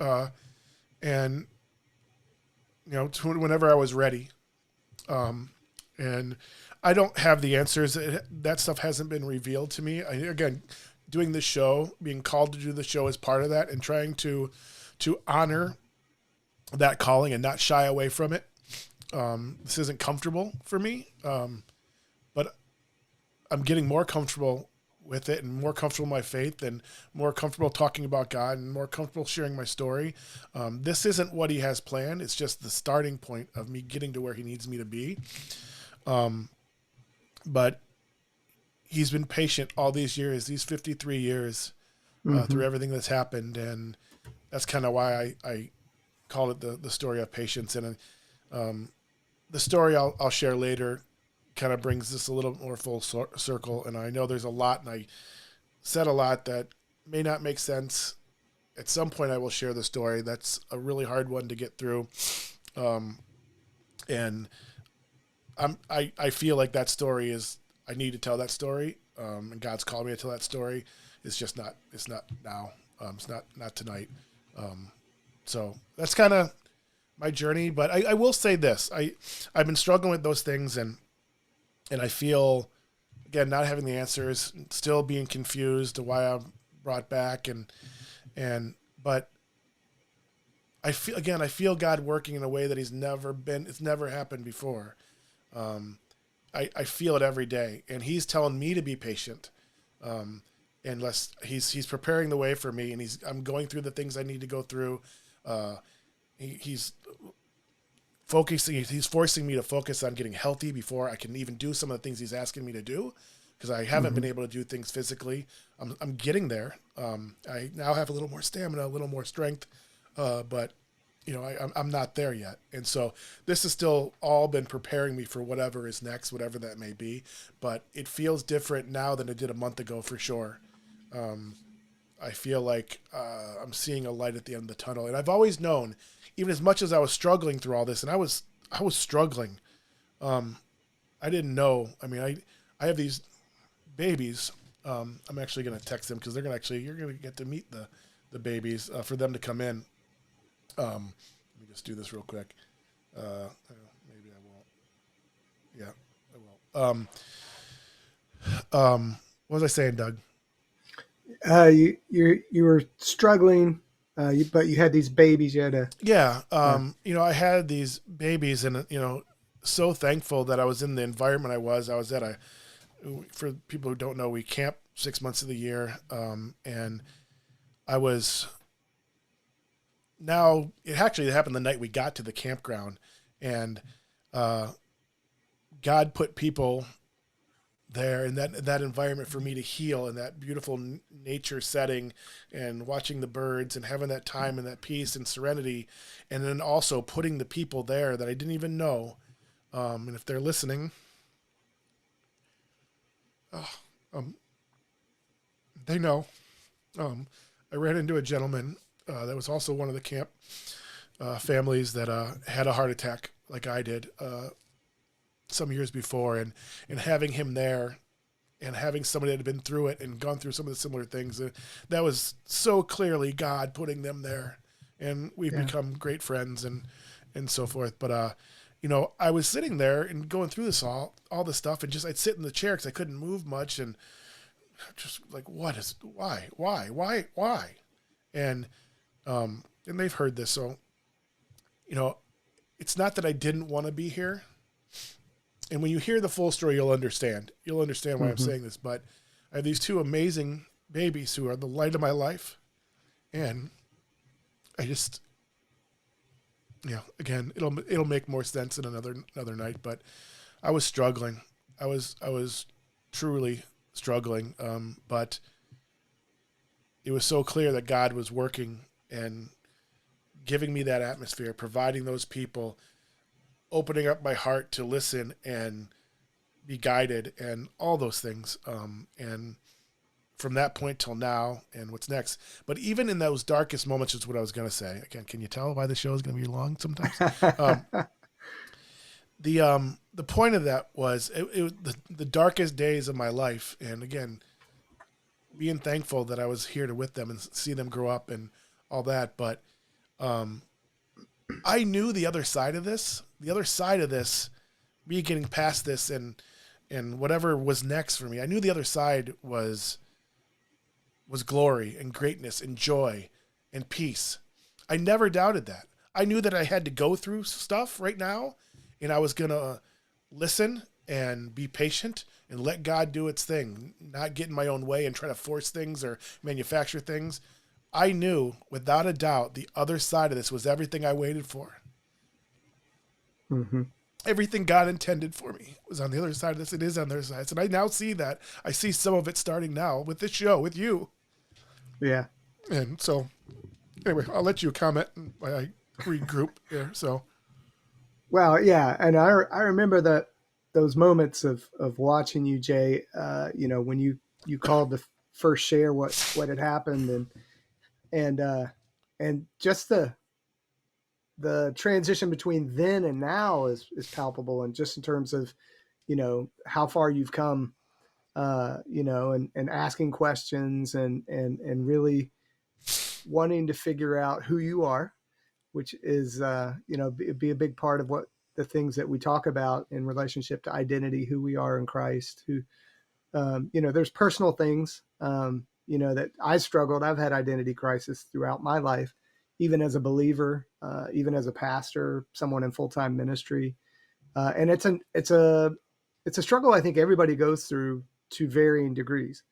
And, to whenever I was ready. And I don't have the answers. That stuff hasn't been revealed to me. Again, doing this show, being called to do the show is part of that, and trying to honor that calling and not shy away from it. This isn't comfortable for me, but I'm getting more comfortable with it, and more comfortable in my faith, and more comfortable talking about God, and more comfortable sharing my story. This isn't what he has planned. It's just the starting point of me getting to where he needs me to be. But he's been patient all these years, these 53 years, through everything that's happened. And that's kind of why I call it the story of patience. And the story I'll share later kind of brings this a little more full circle. And I know there's a lot, and I said a lot that may not make sense. At some point I will share the story. That's a really hard one to get through. And I feel like that story is, I need to tell that story. And God's called me to tell that story. It's not now. It's not tonight. So that's kind of my journey. But I will say this, I've been struggling with those things, and I feel, again, not having the answers, still being confused to why I'm brought back, but I feel God working in a way that it's never happened before. I feel it every day, and he's telling me to be patient. Unless he's preparing the way for me, and I'm going through the things I need to go through. He's forcing me to focus on getting healthy before I can even do some of the things he's asking me to do, because I haven't been able to do things physically. I'm getting there. I now have a little more stamina, a little more strength, but I'm not there yet. And so this has still all been preparing me for whatever is next, whatever that may be. But it feels different now than it did a month ago, for sure. I feel like I'm seeing a light at the end of the tunnel. And I've always known, even as much as I was struggling through all this, and I was struggling, I didn't know. I mean, I have these babies. I'm actually going to text them, because you're going to get to meet the babies, for them to come in. Let me just do this real quick. Maybe I won't. Yeah, I will. What was I saying, Doug? You were struggling, but you had these babies. You had to. Yeah. Uh, I had these babies and, so thankful that I was in the environment I was at for people who don't know, we camp 6 months of the year. And I was now, it actually happened the night we got to the campground, and uh, God put people there in that environment for me to heal in that beautiful nature setting, and watching the birds and having that time and that peace and serenity, and then also putting the people there that I didn't even know. And if they're listening, oh, um, they know. I ran into a gentleman that was also one of the camp families that had a heart attack like I did some years before, and having him there and having somebody that had been through it and gone through some of the similar things, that was so clearly God putting them there, and we've yeah. become great friends and so forth. But I was sitting there and going through this all this stuff, and just I'd sit in the chair because I couldn't move much, and just like, why, and they've heard this, so it's not that I didn't want to be here. And when you hear the full story, you'll understand. You'll understand why I'm Mm-hmm. saying this. But I have these two amazing babies who are the light of my life, and I just, again, it'll make more sense in another night. But I was struggling. I was truly struggling. But it was so clear that God was working and giving me that atmosphere, providing those people, opening up my heart to listen and be guided, and all those things. And from that point till now, and what's next. But even in those darkest moments, is what I was going to say. Again, can you tell why the show is going to be long sometimes? Um, the point of that was it was the darkest days of my life, and again, being thankful that I was here to with them and see them grow up and all that. But um, I knew the other side of this. The other side of this, me getting past this and whatever was next for me, I knew the other side was glory and greatness and joy and peace. I never doubted that. I knew that I had to go through stuff right now, and I was going to listen and be patient and let God do its thing, not get in my own way and try to force things or manufacture things. I knew without a doubt the other side of this was everything I waited for. Mm-hmm. Everything God intended for me was on the other side of this. It is on the other side. And I now see that. I see some of it starting now with this show, with you. Yeah. And so, anyway, I'll let you comment while I regroup here. So, Well, yeah, and I remember that those moments of watching you, Jay. When you called to first share what had happened, and and just the transition between then and now is palpable, and just in terms of how far you've come, and asking questions and really wanting to figure out who you are, which is be a big part of what the things that we talk about in relationship to identity, who we are in Christ. Who there's personal things that I struggled. I've had identity crisis throughout my life, even as a believer, even as a pastor, someone in full time ministry, and it's a struggle I think everybody goes through to varying degrees.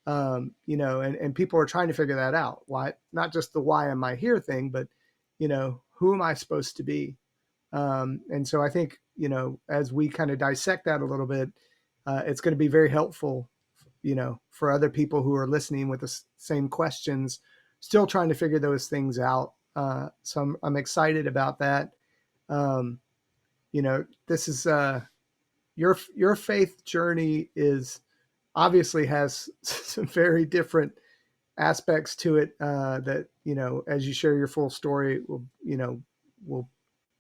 And people are trying to figure that out. Why, not just the why am I here thing, but who am I supposed to be? And so I think, as we kind of dissect that a little bit, it's going to be very helpful, for other people who are listening with the same questions, still trying to figure those things out. So I'm excited about that. Um, this is your faith journey is obviously has some very different aspects to it that as you share your full story will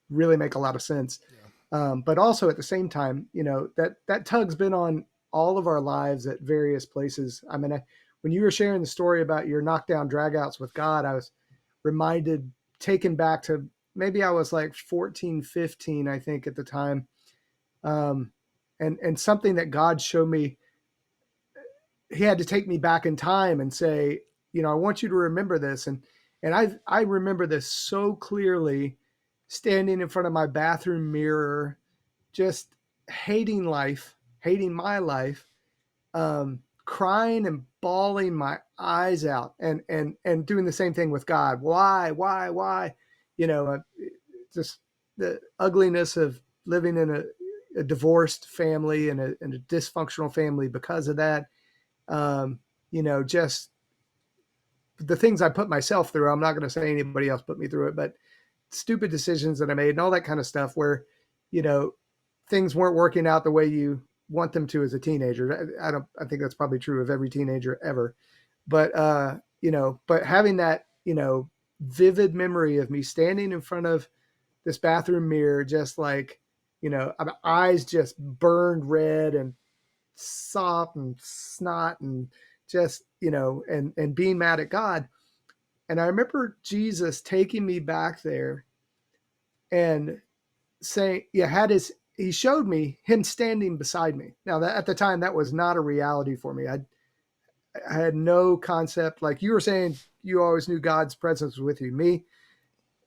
really make a lot of sense. yeah. But also at the same time, that tug's been on all of our lives at various places. I mean, when you were sharing the story about your knockdown dragouts with God, I was reminded, taken back to maybe I was like 14, 15, I think at the time. And something that God showed me he had to take me back in time and say, I want you to remember this. And I remember this so clearly, standing in front of my bathroom mirror, just hating life, hating my life, crying and bawling my eyes out, and doing the same thing with God. Why? Just the ugliness of living in a divorced family and a dysfunctional family because of that. Just the things I put myself through. I'm not going to say anybody else put me through it, but stupid decisions that I made and all that kind of stuff where, you know, things weren't working out the way you want them to as a teenager. I think that's probably true of every teenager ever. But, but having that, vivid memory of me standing in front of this bathroom mirror, just like, my eyes just burned red and sop and snot and just, and being mad at God. And I remember Jesus taking me back there and saying, he showed me him standing beside me. Now that at the time, that was not a reality for me. I had no concept. Like you were saying, you always knew God's presence was with you. Me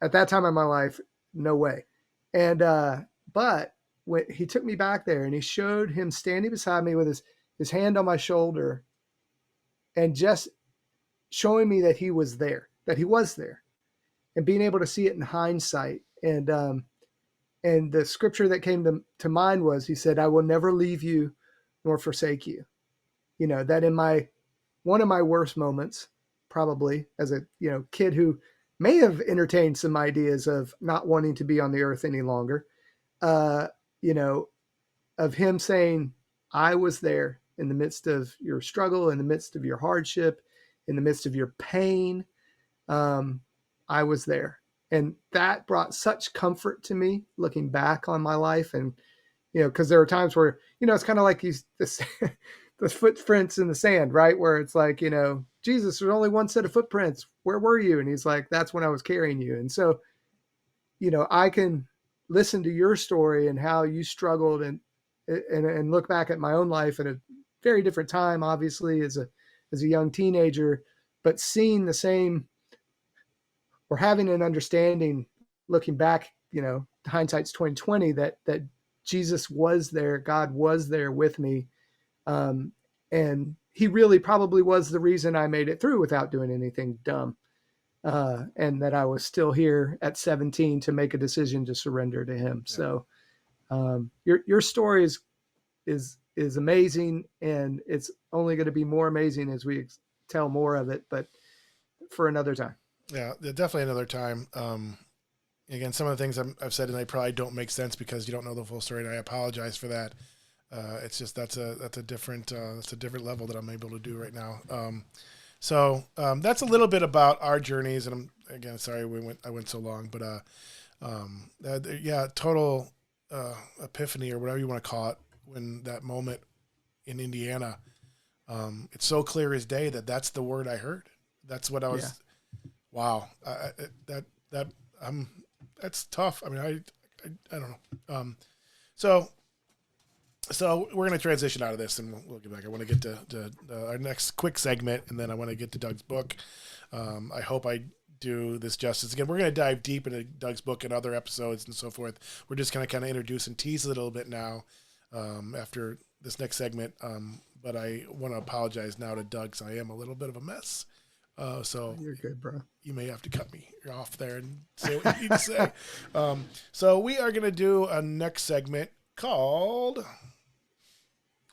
at that time in my life, no way. And, but when he took me back there and he showed him standing beside me with his hand on my shoulder and just showing me that he was there, and being able to see it in hindsight. And the scripture that came to mind was, he said, I will never leave you nor forsake you. That in one of my worst moments, probably as a, kid who may have entertained some ideas of not wanting to be on the earth any longer, uh, of him saying, I was there in the midst of your struggle, in the midst of your hardship, in the midst of your pain. I was there. And that brought such comfort to me looking back on my life. And, because there are times where, it's kind of like the footprints in the sand, right? Where it's like, Jesus, there's only one set of footprints. Where were you? And he's like, that's when I was carrying you. And so, I can listen to your story and how you struggled and look back at my own life at a very different time, obviously as a young teenager, but seeing the same, or having an understanding looking back, hindsight's 2020, that Jesus was there, God was there with me. And he really probably was the reason I made it through without doing anything dumb. And that I was still here at 17 to make a decision to surrender to him. Yeah. So, your story is amazing, and it's only going to be more amazing as we tell more of it, but for another time. Yeah, definitely another time. Again, some of the things I've said tonight probably don't make sense because you don't know the full story, and I apologize for that. It's just that's a different level that I'm able to do right now. So that's a little bit about our journeys, and I'm again sorry I went so long, but total epiphany or whatever you want to call it, when that moment in Indiana, it's so clear as day that's the word I heard. That's what I was. Yeah. Wow, that's tough. I mean, I don't know. So we're going to transition out of this, and we'll get back. I want to get to our next quick segment, and then I want to get to Doug's book. I hope I do this justice. Again, we're going to dive deep into Doug's book and other episodes and so forth. We're just going to kind of introduce and tease a little bit now after this next segment. But I want to apologize now to Doug, because I am a little bit of a mess. So you're good, bro. You may have to cut me off there and say what you need to say. So we are going to do a next segment called,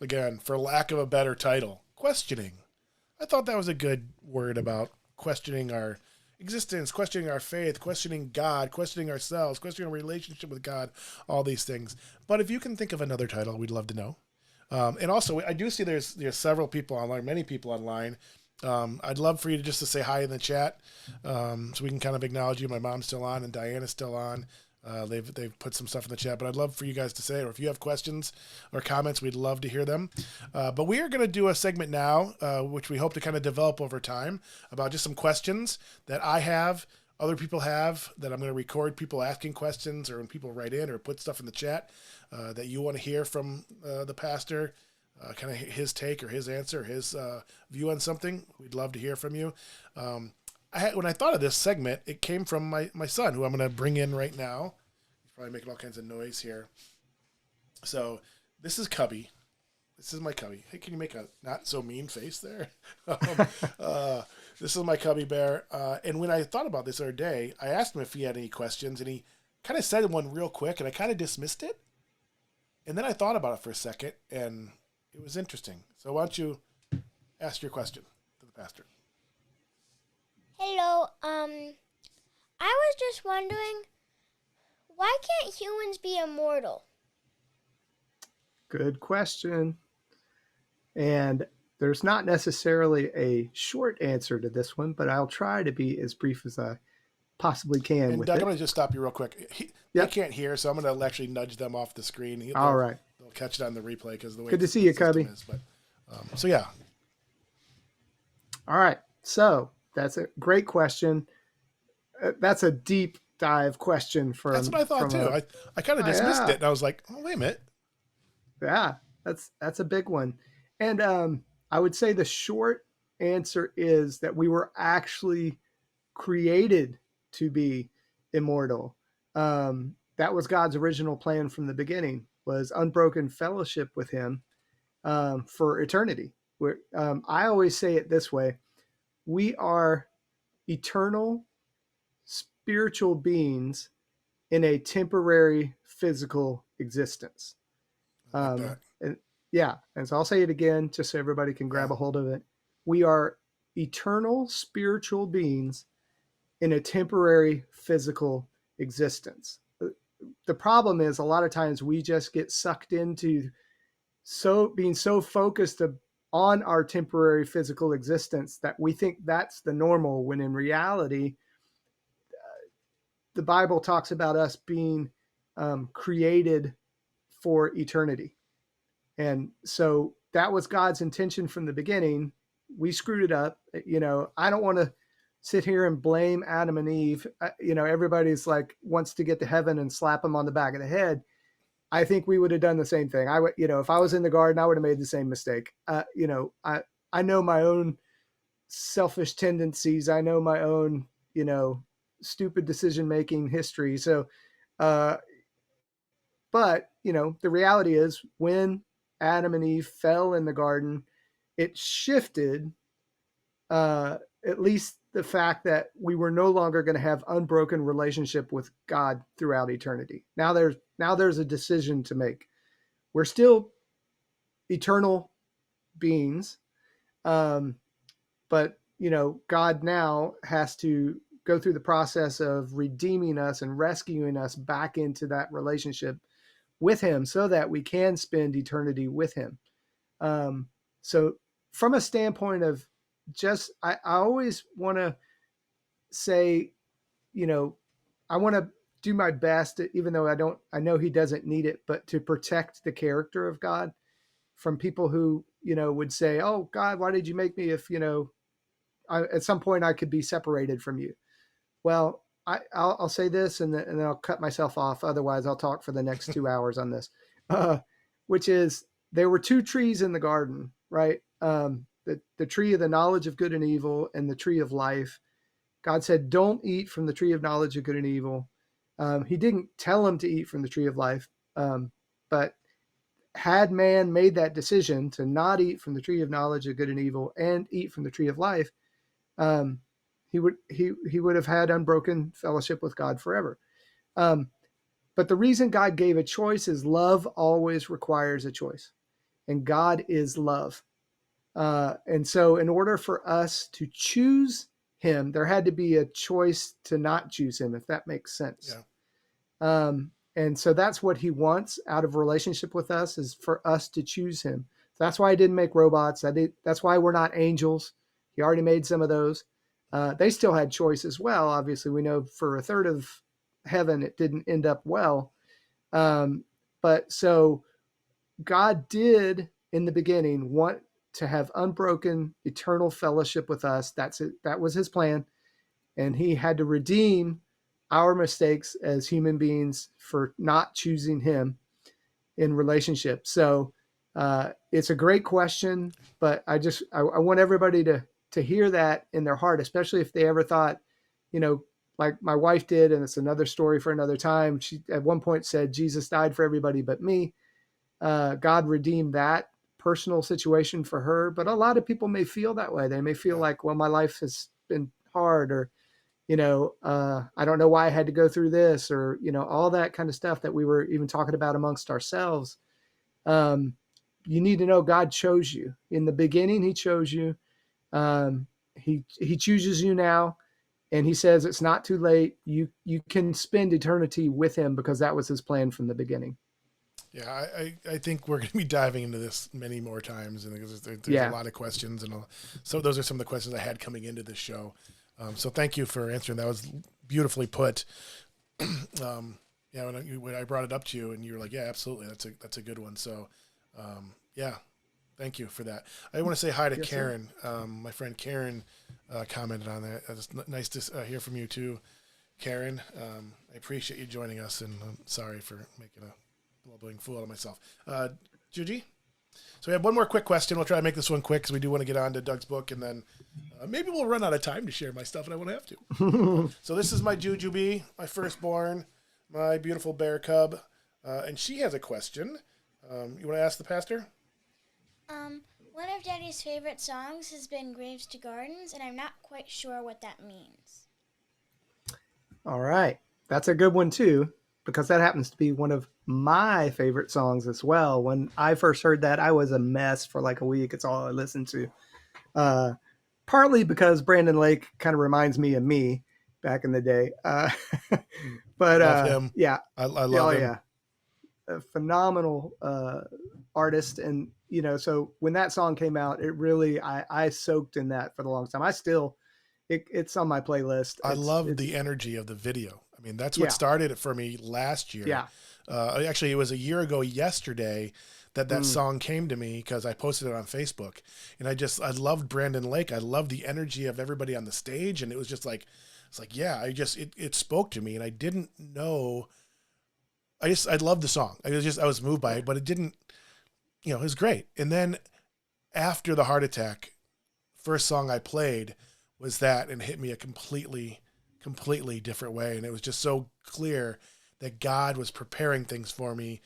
again, for lack of a better title, questioning. I thought that was a good word about questioning our existence, questioning our faith, questioning God, questioning ourselves, questioning our relationship with God, all these things. But if you can think of another title, we'd love to know. And also, I do see there's several people online, many people online. I'd love for you to say hi in the chat, so we can kind of acknowledge you. My mom's still on and Diana's still on. They've put some stuff in the chat, but I'd love for you guys to say, or if you have questions or comments, we'd love to hear them. But we are going to do a segment now, which we hope to kind of develop over time, about just some questions that I have, other people have, that I'm going to record people asking questions, or when people write in or put stuff in the chat that you want to hear from the pastor. kind of his take or his answer, his view on something, we'd love to hear from you. When I thought of this segment, it came from my son, who I'm going to bring in right now. He's probably making all kinds of noise here. So this is Cubby. This is my Cubby. Hey, can you make a not so mean face there? This is my Cubby bear. And when I thought about this other day, I asked him if he had any questions, and he kind of said one real quick, and I kind of dismissed it. And then I thought about it for a second, and it was interesting. So why don't you ask your question to the pastor? Hello. I was just wondering, why can't humans be immortal? Good question. And there's not necessarily a short answer to this one, but I'll try to be as brief as I possibly can. And with Doug, it. I'm going to just stop you real quick. They can't hear, so I'm going to actually nudge them off the screen. All right. They'll catch it on the replay because of the way good to see you, Cubby. Is. But, so yeah. All right. So that's a great question. That's a deep dive question. That's what I thought too. I kind of dismissed it, and I was like, oh, wait a minute. Yeah, that's a big one. And I would say the short answer is that we were actually created to be immortal. That was God's original plan from the beginning, was unbroken fellowship with him for eternity. I always say it this way: we are eternal spiritual beings in a temporary physical existence. And so I'll say it again just so everybody can grab a hold of it. We are eternal spiritual beings in a temporary physical existence. The problem is a lot of times we just get sucked into being so focused on our temporary physical existence that we think that's the normal, when in reality, the Bible talks about us being created for eternity. And so that was God's intention from the beginning. We screwed it up. I don't want to sit here and blame Adam and Eve. Everybody's like wants to get to heaven and slap them on the back of the head. I think we would have done the same thing. I would, if I was in the garden, I would have made the same mistake. I know my own selfish tendencies. I know my own, stupid decision-making history. So, but the reality is when Adam and Eve fell in the garden, it shifted at least the fact that we were no longer going to have unbroken relationship with God throughout eternity. Now there's a decision to make. We're still eternal beings, but God now has to go through the process of redeeming us and rescuing us back into that relationship with him so that we can spend eternity with him. So from a standpoint of I always want to say, I want to do my best, even though I know he doesn't need it, but to protect the character of God from people who, would say, oh God, why did you make me if, at some point I could be separated from you? Well, I'll say this and then I'll cut myself off. Otherwise I'll talk for the next 2 hours on this, which is there were two trees in the garden, right? The tree of the knowledge of good and evil and the tree of life. God said, don't eat from the tree of knowledge of good and evil. He didn't tell him to eat from the tree of life. But had man made that decision to not eat from the tree of knowledge of good and evil and eat from the tree of life, he would have had unbroken fellowship with God forever. But the reason God gave a choice is love always requires a choice, and God is love. And so in order for us to choose him, there had to be a choice to not choose him, if that makes sense. Yeah. And so that's what he wants out of a relationship with us, is for us to choose him. That's why he didn't make robots. That's why we're not angels. He already made some of those. They still had choice as well. Obviously, we know for a third of heaven, it didn't end up well. But so God did in the beginning want to have unbroken eternal fellowship with us. That's it. That was his plan. And he had to redeem our mistakes as human beings for not choosing him in relationship. So It's a great question, but I want everybody to hear that in their heart, especially if they ever thought, you know, like my wife did, and it's another story for another time. She at one point said, Jesus died for everybody but me. God redeemed that personal situation for her, but a lot of people may feel that way. They may feel like, well, my life has been hard, or, I don't know why I had to go through this, or, all that kind of stuff that we were even talking about amongst ourselves. You need to know God chose you in the beginning. He chose you. He chooses you now, and he says it's not too late. You can spend eternity with him because that was his plan from the beginning. Yeah, I think we're going to be diving into this many more times, and there's a lot of questions, and so those are some of the questions I had coming into this show. So thank you for answering. That was beautifully put. When I brought it up to you, and you were like, "Yeah, absolutely, that's a good one." So, thank you for that. I want to say hi to Karen. My friend Karen commented on that. It's nice to hear from you too, Karen. I appreciate you joining us, and I'm sorry for making a blubbering fool out of myself. Juji? So we have one more quick question. We'll try to make this one quick because we do want to get on to Doug's book, and then maybe we'll run out of time to share my stuff, and I won't have to. So this is my Jujubee, my firstborn, my beautiful bear cub, and she has a question. You want to ask the pastor? One of Daddy's favorite songs has been Graves to Gardens, and I'm not quite sure what that means. All right. That's a good one, too, because that happens to be one of my favorite songs as well. When I first heard that, I was a mess for like a week. It's all I listened to. Partly because Brandon Lake kind of reminds me of me back in the day. But love him. Yeah. I love him. Yeah. A phenomenal artist. And, so when that song came out, it really, I soaked in that for the long time. I still, it's on my playlist. I love the energy of the video. I mean, that's what started it for me last year. Yeah. Actually, it was a year ago yesterday that song came to me because I posted it on Facebook, and I loved Brandon Lake. I loved the energy of everybody on the stage, and it was just like, it spoke to me, and I didn't know. I loved the song. I was moved by it, but it didn't, it was great. And then after the heart attack, first song I played was that, and it hit me a completely different way. And it was just so clear that God was preparing things for me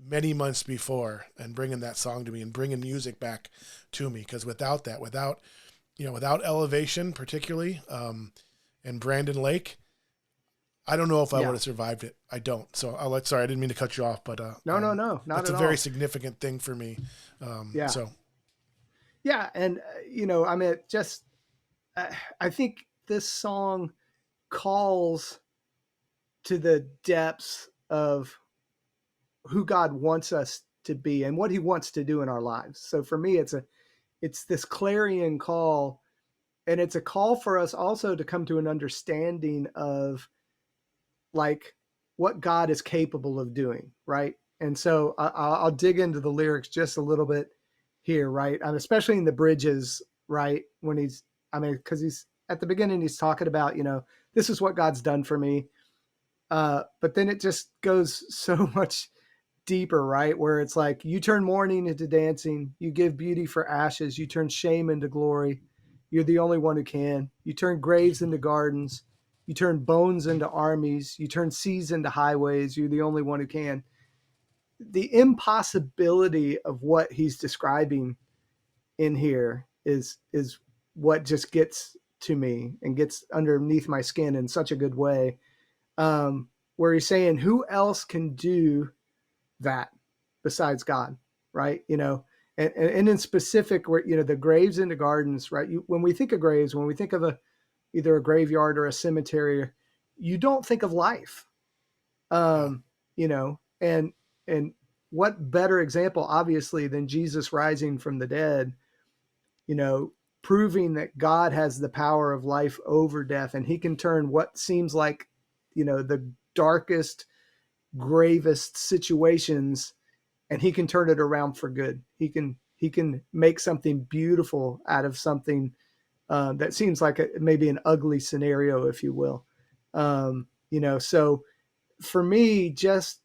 many months before and bringing that song to me and bringing music back to me. Because without Elevation particularly, and Brandon Lake, I don't know if I would have survived it. I don't. So sorry, I didn't mean to cut you off, but no, not at all. It's a very significant thing for me. And I mean, I think this song calls to the depths of who God wants us to be and what he wants to do in our lives. So for me, it's this clarion call, and it's a call for us also to come to an understanding of like what God is capable of doing. Right. And so I'll dig into the lyrics just a little bit here. Right. Especially in the bridges, right. Cause he's at the beginning, he's talking about, this is what God's done for me. But then it just goes so much deeper, right? Where it's like, you turn mourning into dancing, you give beauty for ashes, you turn shame into glory. You're the only one who can. You turn graves into gardens, you turn bones into armies, you turn seas into highways. You're the only one who can. The impossibility of what he's describing in here is what just gets to me and gets underneath my skin in such a good way. Where he's saying, who else can do that besides God, right? And in specific, where, the graves into gardens, right? When we think of graves, when we think of either a graveyard or a cemetery, you don't think of life, and what better example, obviously, than Jesus rising from the dead, proving that God has the power of life over death, and he can turn what seems like, the darkest, gravest situations, and he can turn it around for good. He can make something beautiful out of something that seems like maybe an ugly scenario, if you will. So for me, just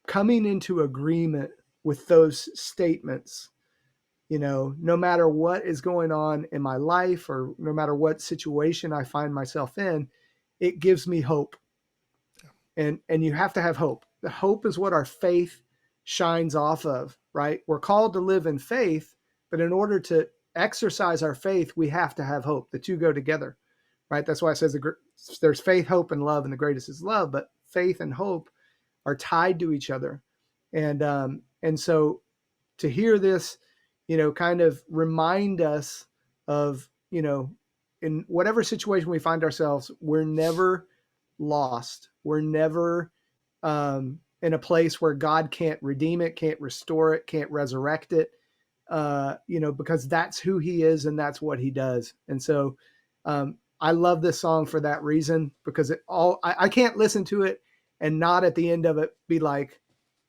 coming into agreement with those statements, no matter what is going on in my life or no matter what situation I find myself in, it gives me hope. And you have to have hope. The hope is what our faith shines off of, right? We're called to live in faith, but in order to exercise our faith, we have to have hope. The two go together, right? That's why it says there's faith, hope, and love, and the greatest is love. But faith and hope are tied to each other, and so to hear this, kind of remind us of, in whatever situation we find ourselves, we're never lost. We're never in a place where God can't redeem it, can't restore it, can't resurrect it, because that's who he is and that's what he does. And so I love this song for that reason, because I can't listen to it and not at the end of it be like,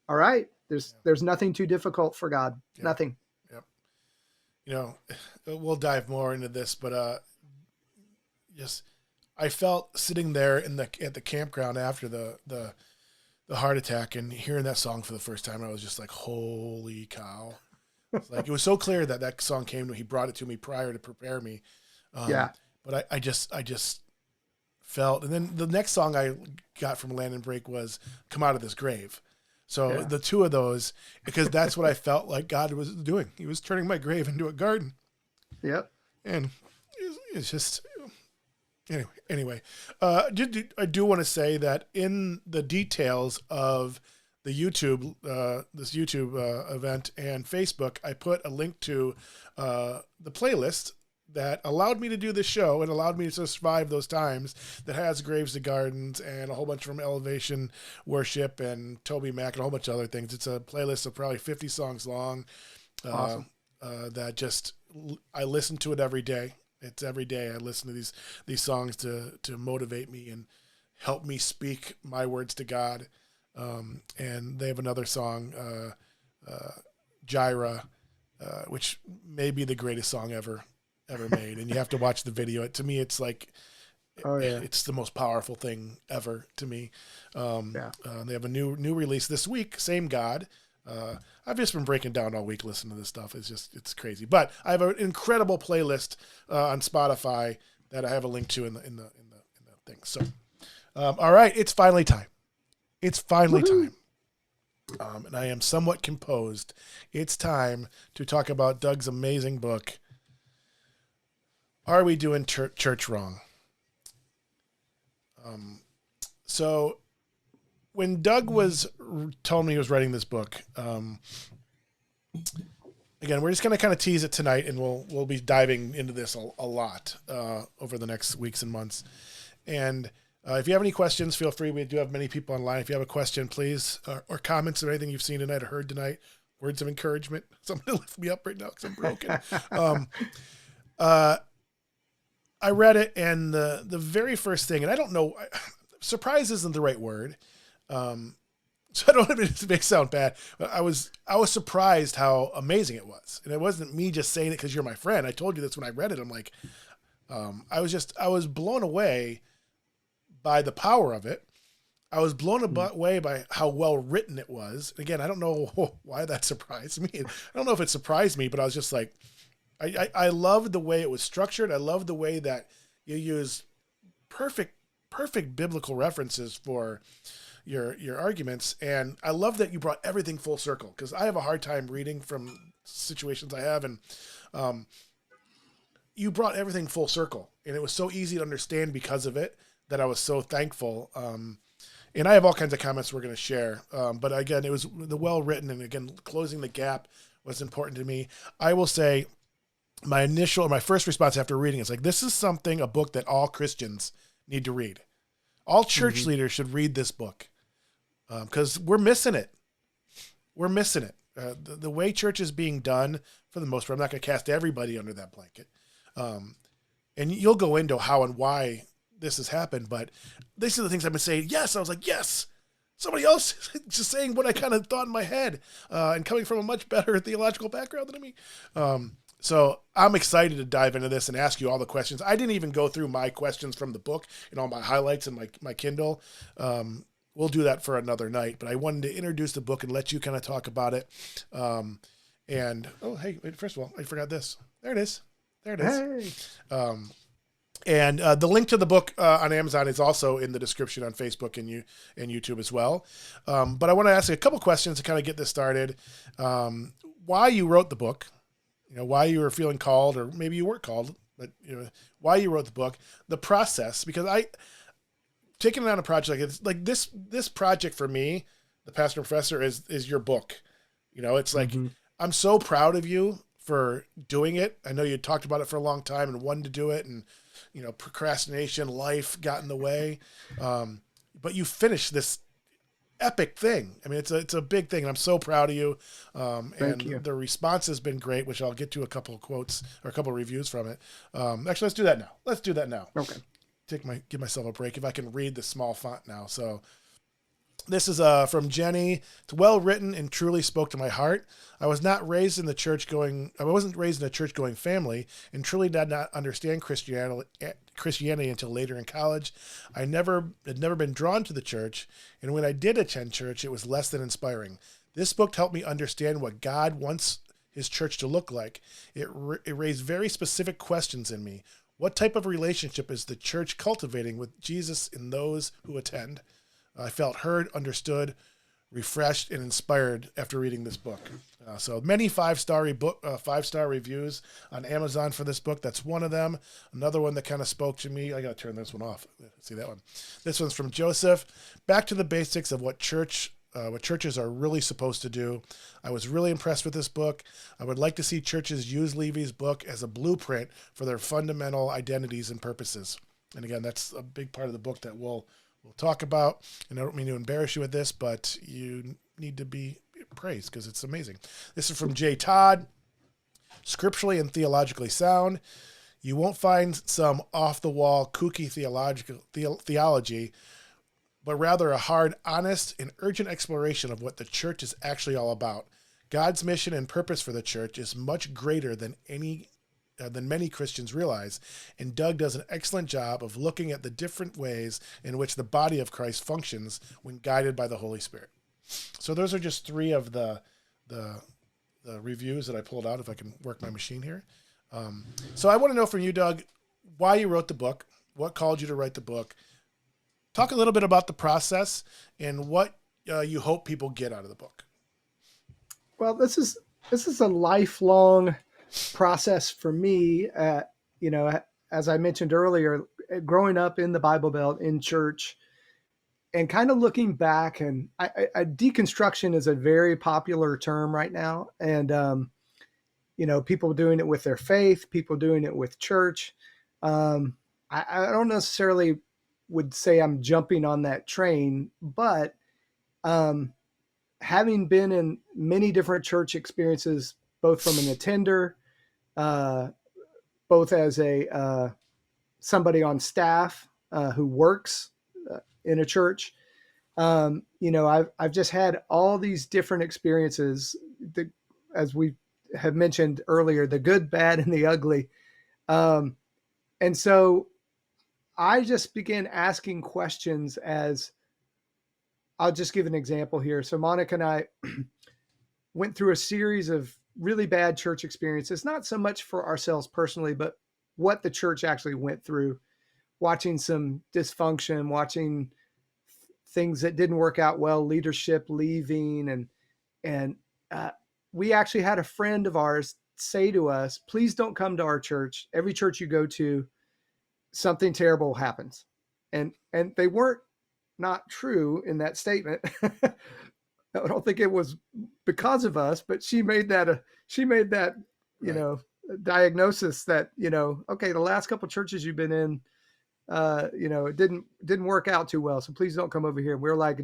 all right, there's nothing too difficult for God. Yep. Nothing. Yep. We'll dive more into this, but just I felt sitting there at the campground after the heart attack and hearing that song for the first time, I was just like, holy cow. It was so clear that song came to me. He brought it to me prior to prepare me. But I just felt, and then the next song I got from Land and Break was Come Out of This Grave. So the two of those, because that's what I felt like God was doing. He was turning my grave into a garden. Yep. And it's just, anyway, I do want to say that in the details of the this YouTube event and Facebook, I put a link to the playlist that allowed me to do this show and allowed me to survive those times, that has Graves to Gardens and a whole bunch from Elevation Worship and Toby Mac and a whole bunch of other things. It's a playlist of probably 50 songs long. Awesome. That just, I listen to it every day. It's every day I listen to these songs to motivate me and help me speak my words to God. And they have another song, Gyra, which may be the greatest song ever made. And you have to watch the video. To me, it's like, it's the most powerful thing ever to me. They have a new release this week. Same God. I've just been breaking down all week listening to this stuff. It's crazy. But I have an incredible playlist on Spotify that I have a link to in the thing. So, all right, it's finally time. It's finally time. And I am somewhat composed. It's time to talk about Doug's amazing book, Are We Doing Church Wrong? So when Doug was telling me he was writing this book, again, we're just going to kind of tease it tonight, and we'll be diving into this a lot over the next weeks and months. And if you have any questions, feel free. We do have many people online. If you have a question, please, or comments or anything you've seen tonight or heard tonight, words of encouragement. Somebody lift me up right now because I'm broken. I read it, and the very first thing, and I don't know, surprise isn't the right word. So I don't want it to make it sound bad, but I was surprised how amazing it was. And it wasn't me just saying it because you're my friend. I told you this when I read it. I'm like, I was blown away by the power of it. I was blown away by how well written it was. Again, I don't know why that surprised me. I don't know if it surprised me, but I was just like, I loved the way it was structured. I loved the way that you use perfect biblical references for your arguments. And I love that you brought everything full circle, because I have a hard time reading from situations I have. And you brought everything full circle, and it was so easy to understand because of it, that I was so thankful. And I have all kinds of comments we're going to share. But again, it was the well-written, and again, closing the gap was important to me. I will say my first response after reading is like, this is a book that all Christians need to read. All church leaders should read this book, because we're missing it. We're missing it. The way church is being done, for the most part, I'm not going to cast everybody under that blanket. And you'll go into how and why this has happened, but these are the things I've been saying. Yes. I was like, yes, somebody else just saying what I kind of thought in my head, and coming from a much better theological background than me. So I'm excited to dive into this and ask you all the questions. I didn't even go through my questions from the book and all my highlights and my Kindle. we'll do that for another night. But I wanted to introduce the book and let you kind of talk about it. And hey, wait, first of all, I forgot this. There it is. There it is. Hey. And the link to the book on Amazon is also in the description on Facebook and YouTube as well. But I want to ask you a couple questions to kind of get this started. Why you wrote the book, why you were feeling called, or maybe you weren't called, but why you wrote the book, the process, because taking on a project like this project for me, the Pastor and Professor, is your book. It's like, I'm so proud of you for doing it. I know you talked about it for a long time and wanted to do it, and procrastination, life got in the way. But you finished this epic thing. I mean, it's a big thing, and I'm so proud of you. Thank you. The response has been great, which I'll get to a couple of quotes or a couple of reviews from it. Actually, let's do that now. Okay. Give myself a break if I can read the small font now. So this is from Jenny. It's well written and truly spoke to my heart. I wasn't raised in a church going family, and truly did not understand Christianity until later in college. I had never been drawn to the church, and when I did attend church, it was less than inspiring. This book helped me understand what God wants his church to look like. It raised very specific questions in me. What type of relationship is the church cultivating with Jesus in those who attend? I felt heard, understood, refreshed, and inspired after reading this book. So many five-star reviews on Amazon for this book. That's one of them. Another one that kind of spoke to me. I got to turn this one off. See that one? This one's from Joseph. Back to the basics of what churches are really supposed to do. I was really impressed with this book. I would like to see churches use Levy's book as a blueprint for their fundamental identities and purposes. And again, that's a big part of the book that we'll talk about. And I don't mean to embarrass you with this, but you need to be praised because it's amazing. This is from J. Todd. Scripturally and theologically sound. You won't find some off-the-wall, kooky theology, but rather a hard, honest, and urgent exploration of what the church is actually all about. God's mission and purpose for the church is much greater than many Christians realize, and Doug does an excellent job of looking at the different ways in which the body of Christ functions when guided by the Holy Spirit. So those are just three of the reviews that I pulled out, if I can work my machine here. So I want to know from you, Doug, why you wrote the book, what called you to write the book. Talk a little bit about the process and what you hope people get out of the book. Well, this is a lifelong process for me. As I mentioned earlier, growing up in the Bible Belt in church, and kind of looking back, and deconstruction is a very popular term right now, and people doing it with their faith, people doing it with church. I don't necessarily would say I'm jumping on that train, but having been in many different church experiences, both from an attender, both as somebody on staff who works in a church, I've just had all these different experiences, as we have mentioned earlier, the good, bad, and the ugly. And so I just began asking questions. As I'll just give an example here. So Monica and I went through a series of really bad church experiences, not so much for ourselves personally, but what the church actually went through, watching some dysfunction, watching things that didn't work out well, leadership leaving. And we actually had a friend of ours say to us, please don't come to our church. Every church you go to, something terrible happens. And they weren't not true in that statement. I don't think it was because of us, but she made that, diagnosis that, okay, the last couple of churches you've been in, it didn't work out too well. So please don't come over here. And we're like,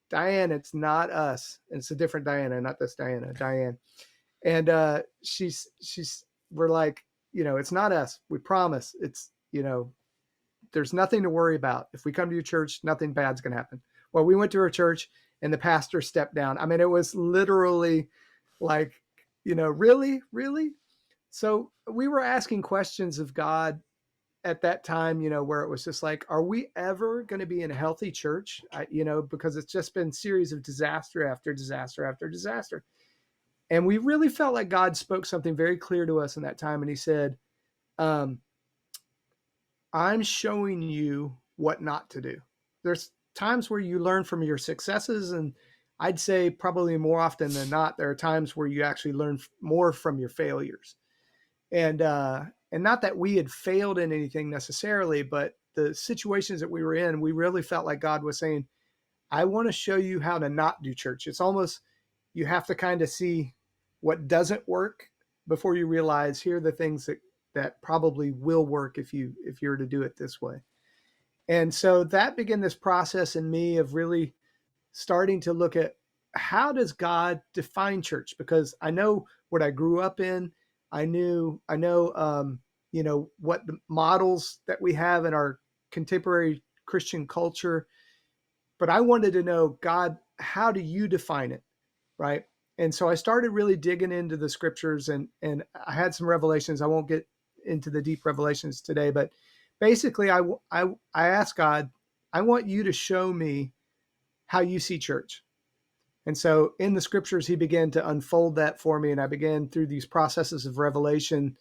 Diane, it's not us. It's a different Diana, not this Diana, Diane. And we're like, it's not us. We promise. It's, there's nothing to worry about. If we come to your church, nothing bad's going to happen. Well, we went to her church and the pastor stepped down. I mean, it was literally like, really? So we were asking questions of God at that time, where it was just like, are we ever going to be in a healthy church? Because it's just been series of disaster after disaster after disaster. And we really felt like God spoke something very clear to us in that time. And he said, I'm showing you what not to do. There's times where you learn from your successes. And I'd say probably more often than not, there are times where you actually learn more from your failures. And not that we had failed in anything necessarily, but the situations that we were in, we really felt like God was saying, I want to show you how to not do church. It's almost, you have to kind of see what doesn't work before you realize here are the things that probably will work if you were to do it this way. And so that began this process in me of really starting to look at, how does God define church? Because I know what I grew up in. I know, what the models that we have in our contemporary Christian culture, but I wanted to know, God, how do you define it? Right. And so I started really digging into the scriptures, and I had some revelations. I won't get into the deep revelations today, but basically I asked God, I want you to show me how you see church. And so in the scriptures, he began to unfold that for me. And I began through these processes of revelation,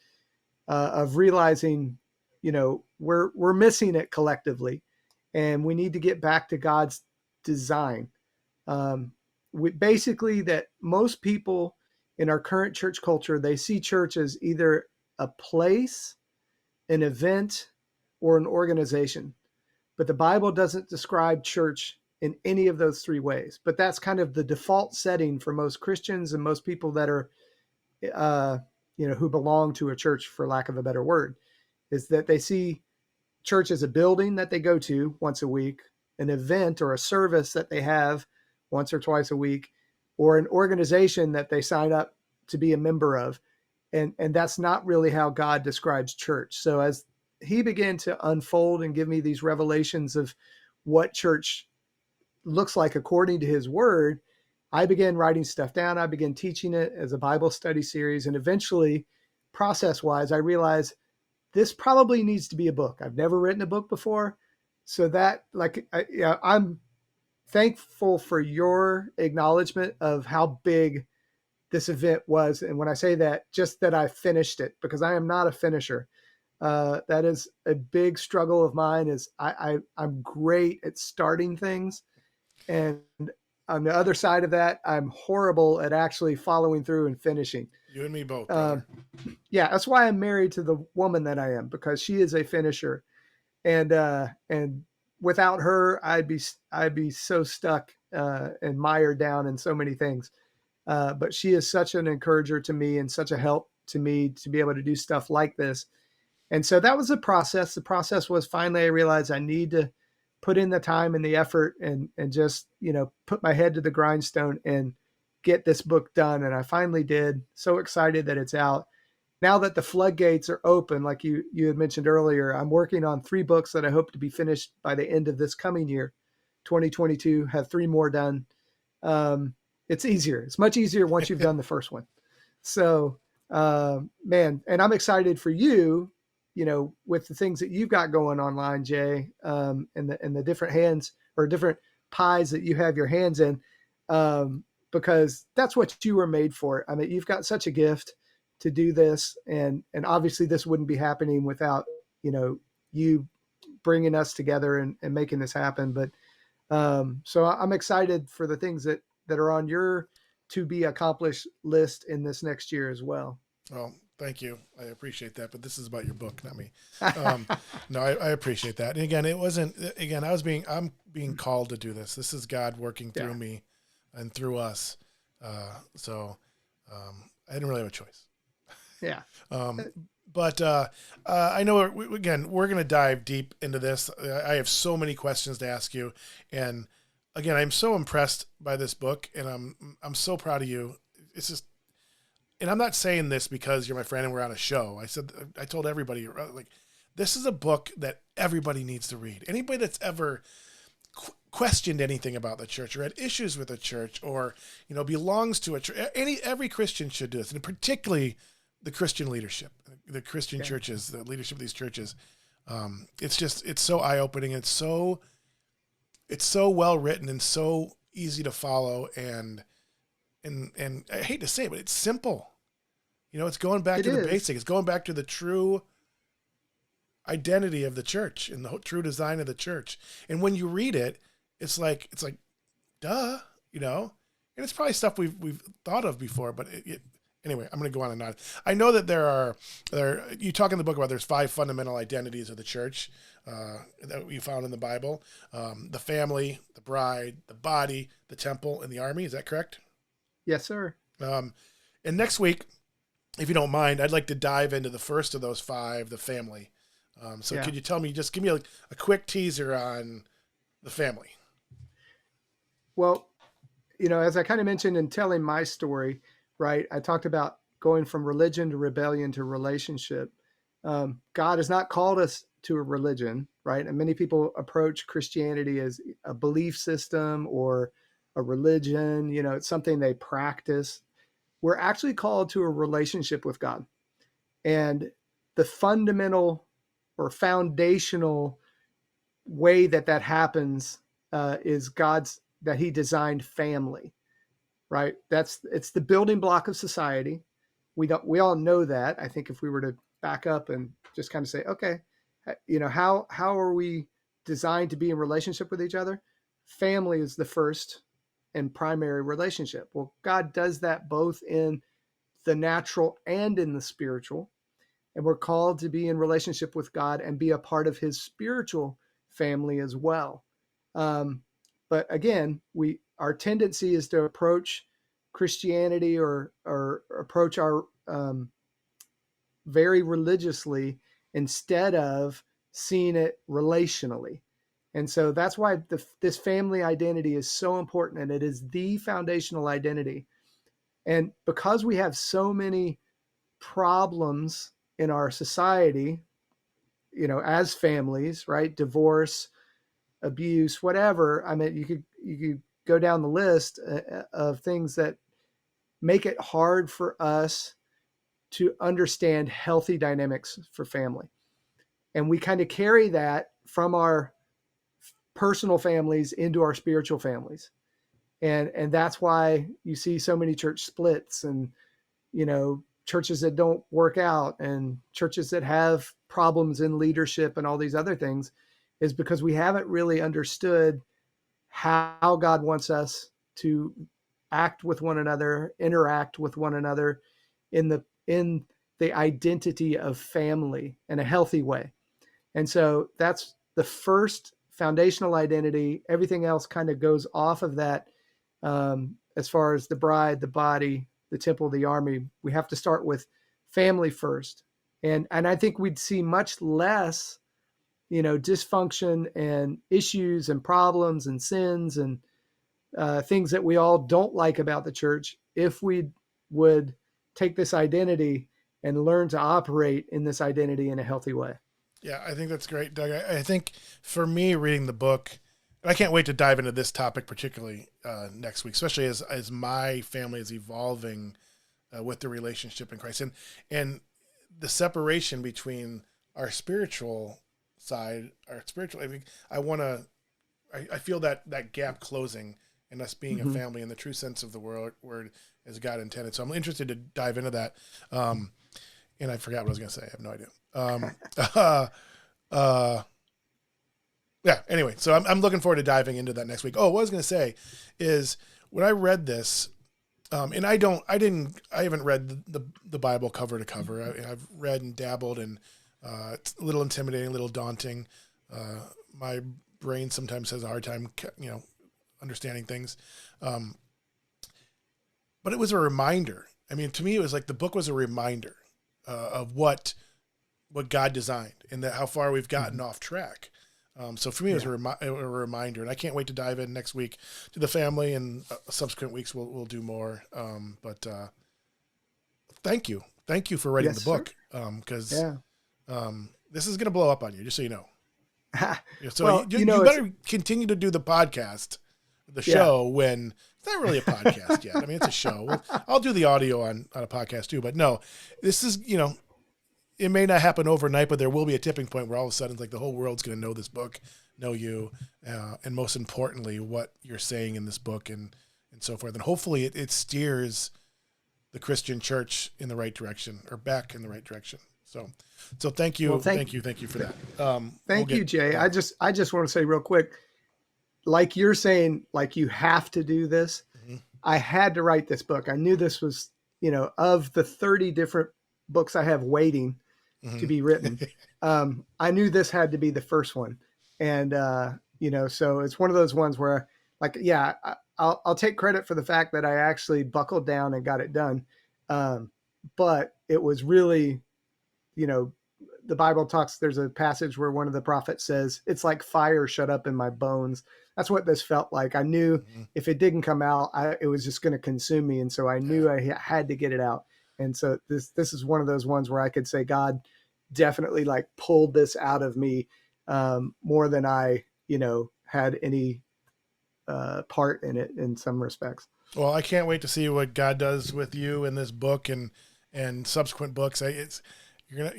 of realizing, we're missing it collectively, and we need to get back to God's design. Basically that most people in our current church culture, they see church as either a place, an event, or an organization. But the Bible doesn't describe church in any of those three ways. But that's kind of the default setting for most Christians and most people that are, who belong to a church, for lack of a better word, is that they see church as a building that they go to once a week, an event or a service that they have once or twice a week, or an organization that they sign up to be a member of. And that's not really how God describes church. So as he began to unfold and give me these revelations of what church looks like according to his word, I began writing stuff down. I began teaching it as a Bible study series. And eventually, process-wise, I realized this probably needs to be a book. I've never written a book before. So that, I'm thankful for your acknowledgement of how big this event was. And when I say that, just that I finished it, because I am not a finisher. That is a big struggle of mine. Is I'm great at starting things, and on the other side of that, I'm horrible at actually following through and finishing. You and me both. Yeah, that's why I'm married to the woman that I am, because she is a finisher, and without her, I'd be so stuck and mired down in so many things. But she is such an encourager to me and such a help to me to be able to do stuff like this. And so that was the process. The process was, finally I realized I need to put in the time and the effort and just, put my head to the grindstone and get this book done. And I finally did. So excited that it's out. Now that the floodgates are open, like you had mentioned earlier, I'm working on 3 books that I hope to be finished by the end of this coming year, 2022, have 3 more done. It's easier. It's much easier once you've done the first one. So, man, and I'm excited for you, with the things that you've got going online, Jay, and the different hands or different pies that you have your hands in, because that's what you were made for. I mean, you've got such a gift to do this, and obviously this wouldn't be happening without, you bringing us together and making this happen. But, so I'm excited for the things that are on your to be accomplished list in this next year as well. Well, thank you. I appreciate that, but this is about your book, not me. No, I appreciate that. And again, I'm being called to do this. This is God working through me and through us. So I didn't really have a choice. Yeah. But I know we're going to dive deep into this. I have so many questions to ask you. And again, I'm so impressed by this book, and I'm so proud of you. It's just, and I'm not saying this because you're my friend and we're on a show. I told everybody, like, this is a book that everybody needs to read. Anybody that's ever questioned anything about the church or had issues with the church or, belongs to a church, every Christian should do this, and particularly the Christian leadership, the Christian churches, the leadership of these churches. It's so eye opening. It's so well written and so easy to follow. And I hate to say it, but it's simple. It's going back to the basics. It's going back to the true identity of the church and the true design of the church. And when you read it, it's like, duh, and it's probably stuff we've thought of before, but anyway, I'm going to go on and on. I know that you talk in the book about there's 5 fundamental identities of the church that you found in the Bible: the family, the bride, the body, the temple, and the army. Is that correct? Yes, sir. And next week, if you don't mind, I'd like to dive into the first of those 5, the family. Could you tell me, just give me a quick teaser on the family? Well, as I kind of mentioned in telling my story, right, I talked about going from religion to rebellion to relationship. God has not called us to a religion, right? And many people approach Christianity as a belief system or a religion. It's something they practice. We're actually called to a relationship with God. And the fundamental or foundational way that happens is that he designed family, right? It's the building block of society. We all know that. I think if we were to back up and just kind of say, okay, how are we designed to be in relationship with each other? Family is the first and primary relationship. Well, God does that both in the natural and in the spiritual. And we're called to be in relationship with God and be a part of his spiritual family as well. But again, our tendency is to approach Christianity or approach our very religiously instead of seeing it relationally. And so that's why this family identity is so important, and it is the foundational identity. And because we have so many problems in our society, as families, right? Divorce, abuse, whatever. I mean, you could go down the list of things that make it hard for us to understand healthy dynamics for family. And we kind of carry that from our personal families into our spiritual families. And that's why you see so many church splits and, churches that don't work out and churches that have problems in leadership and all these other things, is because we haven't really understood how God wants us to act with one another, interact with one another in the identity of family in a healthy way. And so that's the first foundational identity. Everything else kind of goes off of that. As far as the bride, the body, the temple, the army, we have to start with family first. And I think we'd see much less, dysfunction and issues and problems and sins and things that we all don't like about the church if we would take this identity and learn to operate in this identity in a healthy way. Yeah, I think that's great, Doug. I think for me, reading the book, and I can't wait to dive into this topic, particularly next week, especially as my family is evolving with the relationship in Christ and the separation between our spiritual side, I feel that gap closing and us being a family in the true sense of the word as God intended. So I'm interested to dive into that. And I forgot what I was going to say. I have no idea. Yeah. Anyway, so I'm looking forward to diving into that next week. Oh, what I was going to say is when I read this, and I haven't read the Bible cover to cover. I've read and dabbled, and it's a little intimidating, a little daunting. My brain sometimes has a hard time, understanding things. But it was a reminder. I mean, to me, it was like the book was a reminder of what God designed and that how far we've gotten off track. So for me, it was a reminder, and I can't wait to dive in next week to the family, and subsequent weeks we'll do more. But thank you for writing the book, because this is going to blow up on you, just so you know. So well, you better continue to do the podcast, the show when it's not really a podcast yet. I mean, it's a show. I'll do the audio on a podcast too, but no, this is, it may not happen overnight, but there will be a tipping point where all of a sudden it's like the whole world's going to know this book, know you, and most importantly, what you're saying in this book and so forth. And hopefully it steers the Christian church in the right direction or back in the right direction. So thank you. Well, thank you for that. Thank you, Jay. I just want to say real quick, like you're saying, like you have to do this. Mm-hmm. I had to write this book. I knew this was, of the 30 different books I have waiting to be written. I knew this had to be the first one. And, so it's one of those ones where like, yeah, I'll take credit for the fact that I actually buckled down and got it done. But it was really, the Bible talks, there's a passage where one of the prophets says, it's like fire shut up in my bones. That's what this felt like. I knew if it didn't come out, it was just going to consume me. And so I knew I had to get it out. And so this is one of those ones where I could say God definitely like pulled this out of me more than I, had any part in it in some respects. Well, I can't wait to see what God does with you in this book and subsequent books. You're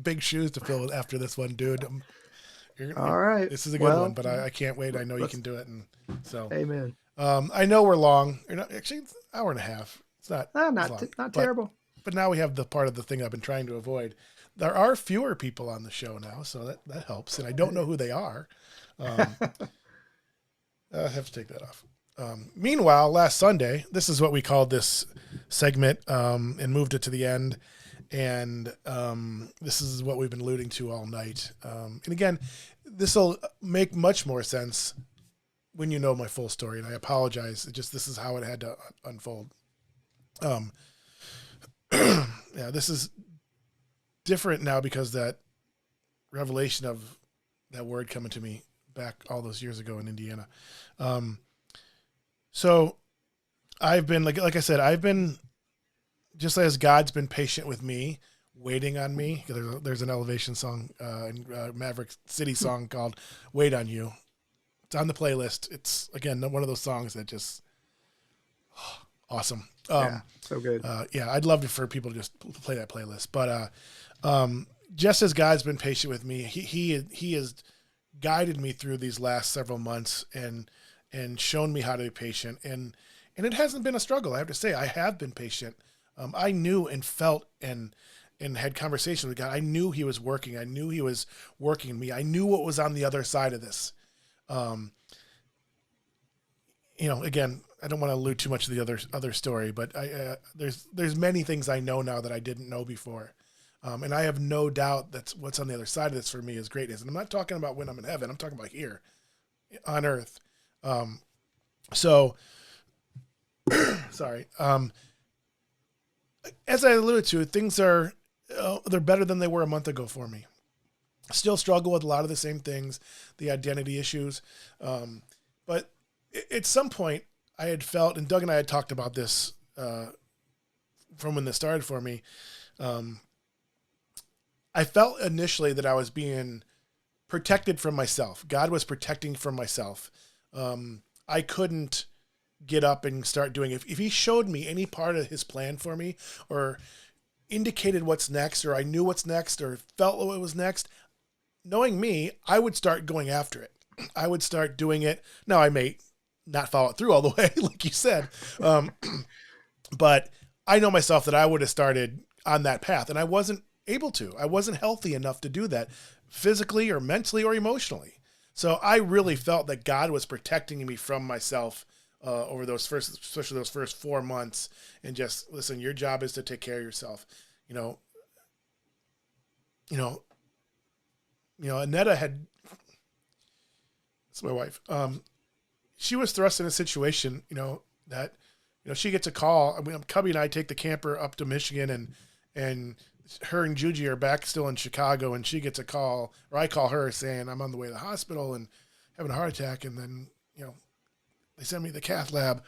big shoes to fill after this one, dude. All right. This is a good one, but I can't wait. I know you can do it. And so, amen. I know we're long. Actually, it's an hour and a half. It's not not terrible. But now we have the part of the thing I've been trying to avoid. There are fewer people on the show now, so that helps. And I don't know who they are. I have to take that off. Meanwhile, last Sunday, this is what we called this segment and moved it to the end. And this is what we've been alluding to all night. And again, this will make much more sense when you know my full story. And I apologize. This is how it had to unfold. Yeah, this is different now because that revelation of that word coming to me back all those years ago in Indiana. So I've been, like I said, I've been, just as God's been patient with me, waiting on me. There's an Elevation song, Maverick City song called Wait on You. It's on the playlist. It's, again, one of those songs that just, awesome. Yeah, so good. Yeah, I'd love for people to just play that playlist. But just as God's been patient with me, he has guided me through these last several months and shown me how to be patient. And it hasn't been a struggle. I have to say, I have been patient. I knew and felt and had conversations with God. I knew he was working. I knew he was working in me. I knew what was on the other side of this. Again, I don't want to allude too much to the other story, but there's many things I know now that I didn't know before. And I have no doubt that's what's on the other side of this for me is greatness. And I'm not talking about when I'm in heaven. I'm talking about here on earth. Sorry. As I alluded to, things are, they're better than they were a month ago for me. Still struggle with a lot of the same things, the identity issues. But at some point I had felt, and Doug and I had talked about this from when this started for me. I felt initially that I was being protected from myself. God was protecting from myself. I couldn't get up and start doing it. If he showed me any part of his plan for me or indicated what's next, or I knew what's next or felt what was next, knowing me, I would start going after it. I would start doing it. Now I may not follow it through all the way, like you said. But I know myself that I would have started on that path, and I wasn't able to. I wasn't healthy enough to do that physically or mentally or emotionally. So I really felt that God was protecting me from myself over especially those first 4 months, and just listen, your job is to take care of yourself. Annetta it's my wife. She was thrust in a situation, that, she gets a call. I mean, Cubby and I take the camper up to Michigan, and her and Juji are back still in Chicago, and she gets a call, or I call her saying I'm on the way to the hospital and having a heart attack. And then, they send me to the cath lab,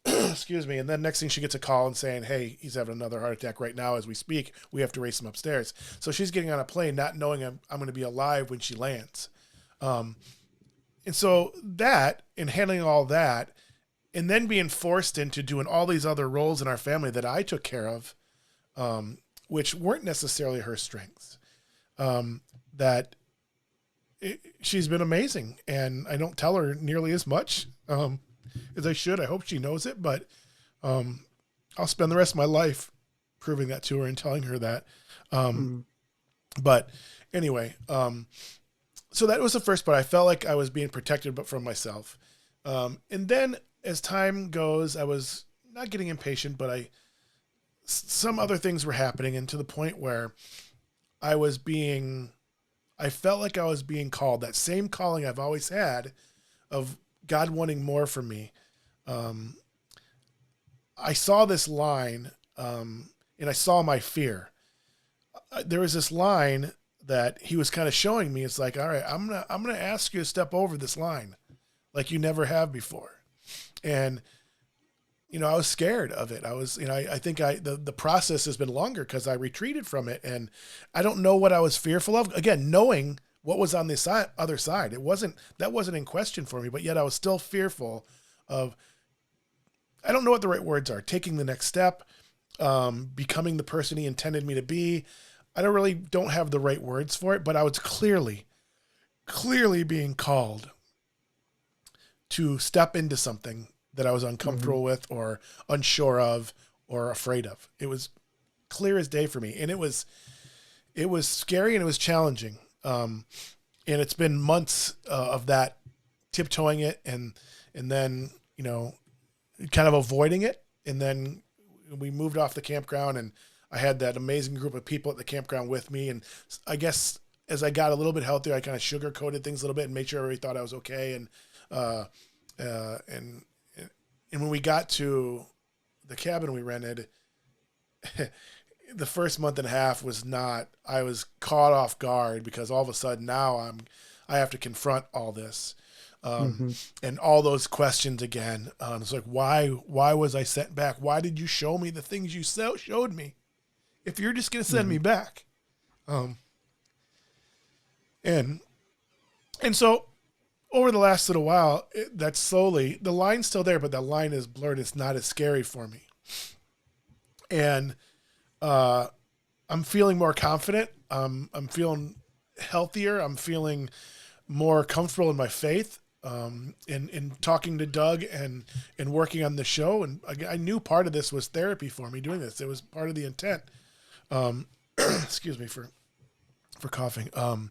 excuse me. And then next thing she gets a call and saying, hey, he's having another heart attack right now as we speak. We have to race him upstairs. So she's getting on a plane, not knowing I'm going to be alive when she lands. And so that, and handling all that, and then being forced into doing all these other roles in our family that I took care of, which weren't necessarily her strengths. That she's been amazing, and I don't tell her nearly as much as I should. I hope she knows it, but I'll spend the rest of my life proving that to her and telling her that. But anyway, so that was the first part. I felt like I was being protected, but from myself. And then as time goes, I was not getting impatient, but some other things were happening, and to the point where I felt like I was being called, that same calling I've always had of God wanting more from me. I saw this line, and I saw my fear. There was this line that he was kind of showing me. It's like, all right, I'm gonna ask you to step over this line, like you never have before. And I was scared of it. I was, I think the process has been longer because I retreated from it, and I don't know what I was fearful of. Again, knowing what was on the other side, that wasn't in question for me, but yet I was still fearful of. I don't know what the right words are. Taking the next step, becoming the person he intended me to be. I don't have the right words for it, but I was clearly being called to step into something that I was uncomfortable with or unsure of or afraid of. It was clear as day for me. And it was scary and it was challenging. And it's been months of that, tiptoeing it and then, kind of avoiding it. And then we moved off the campground, and I had that amazing group of people at the campground with me. And I guess as I got a little bit healthier, I kind of sugar-coated things a little bit and made sure everybody thought I was okay. And when we got to the cabin we rented, the first month and a half I was caught off guard because all of a sudden now I have to confront all this. And all those questions again. It's like, why was I sent back? Why did you show me the things you showed me if you're just going to send me back? And so over the last little while, that slowly, the line's still there, but the line is blurred. It's not as scary for me. And I'm feeling more confident. I'm feeling healthier. I'm feeling more comfortable in my faith. In talking to Doug and working on the show. And I knew part of this was therapy for me doing this. It was part of the intent. Excuse me for coughing. I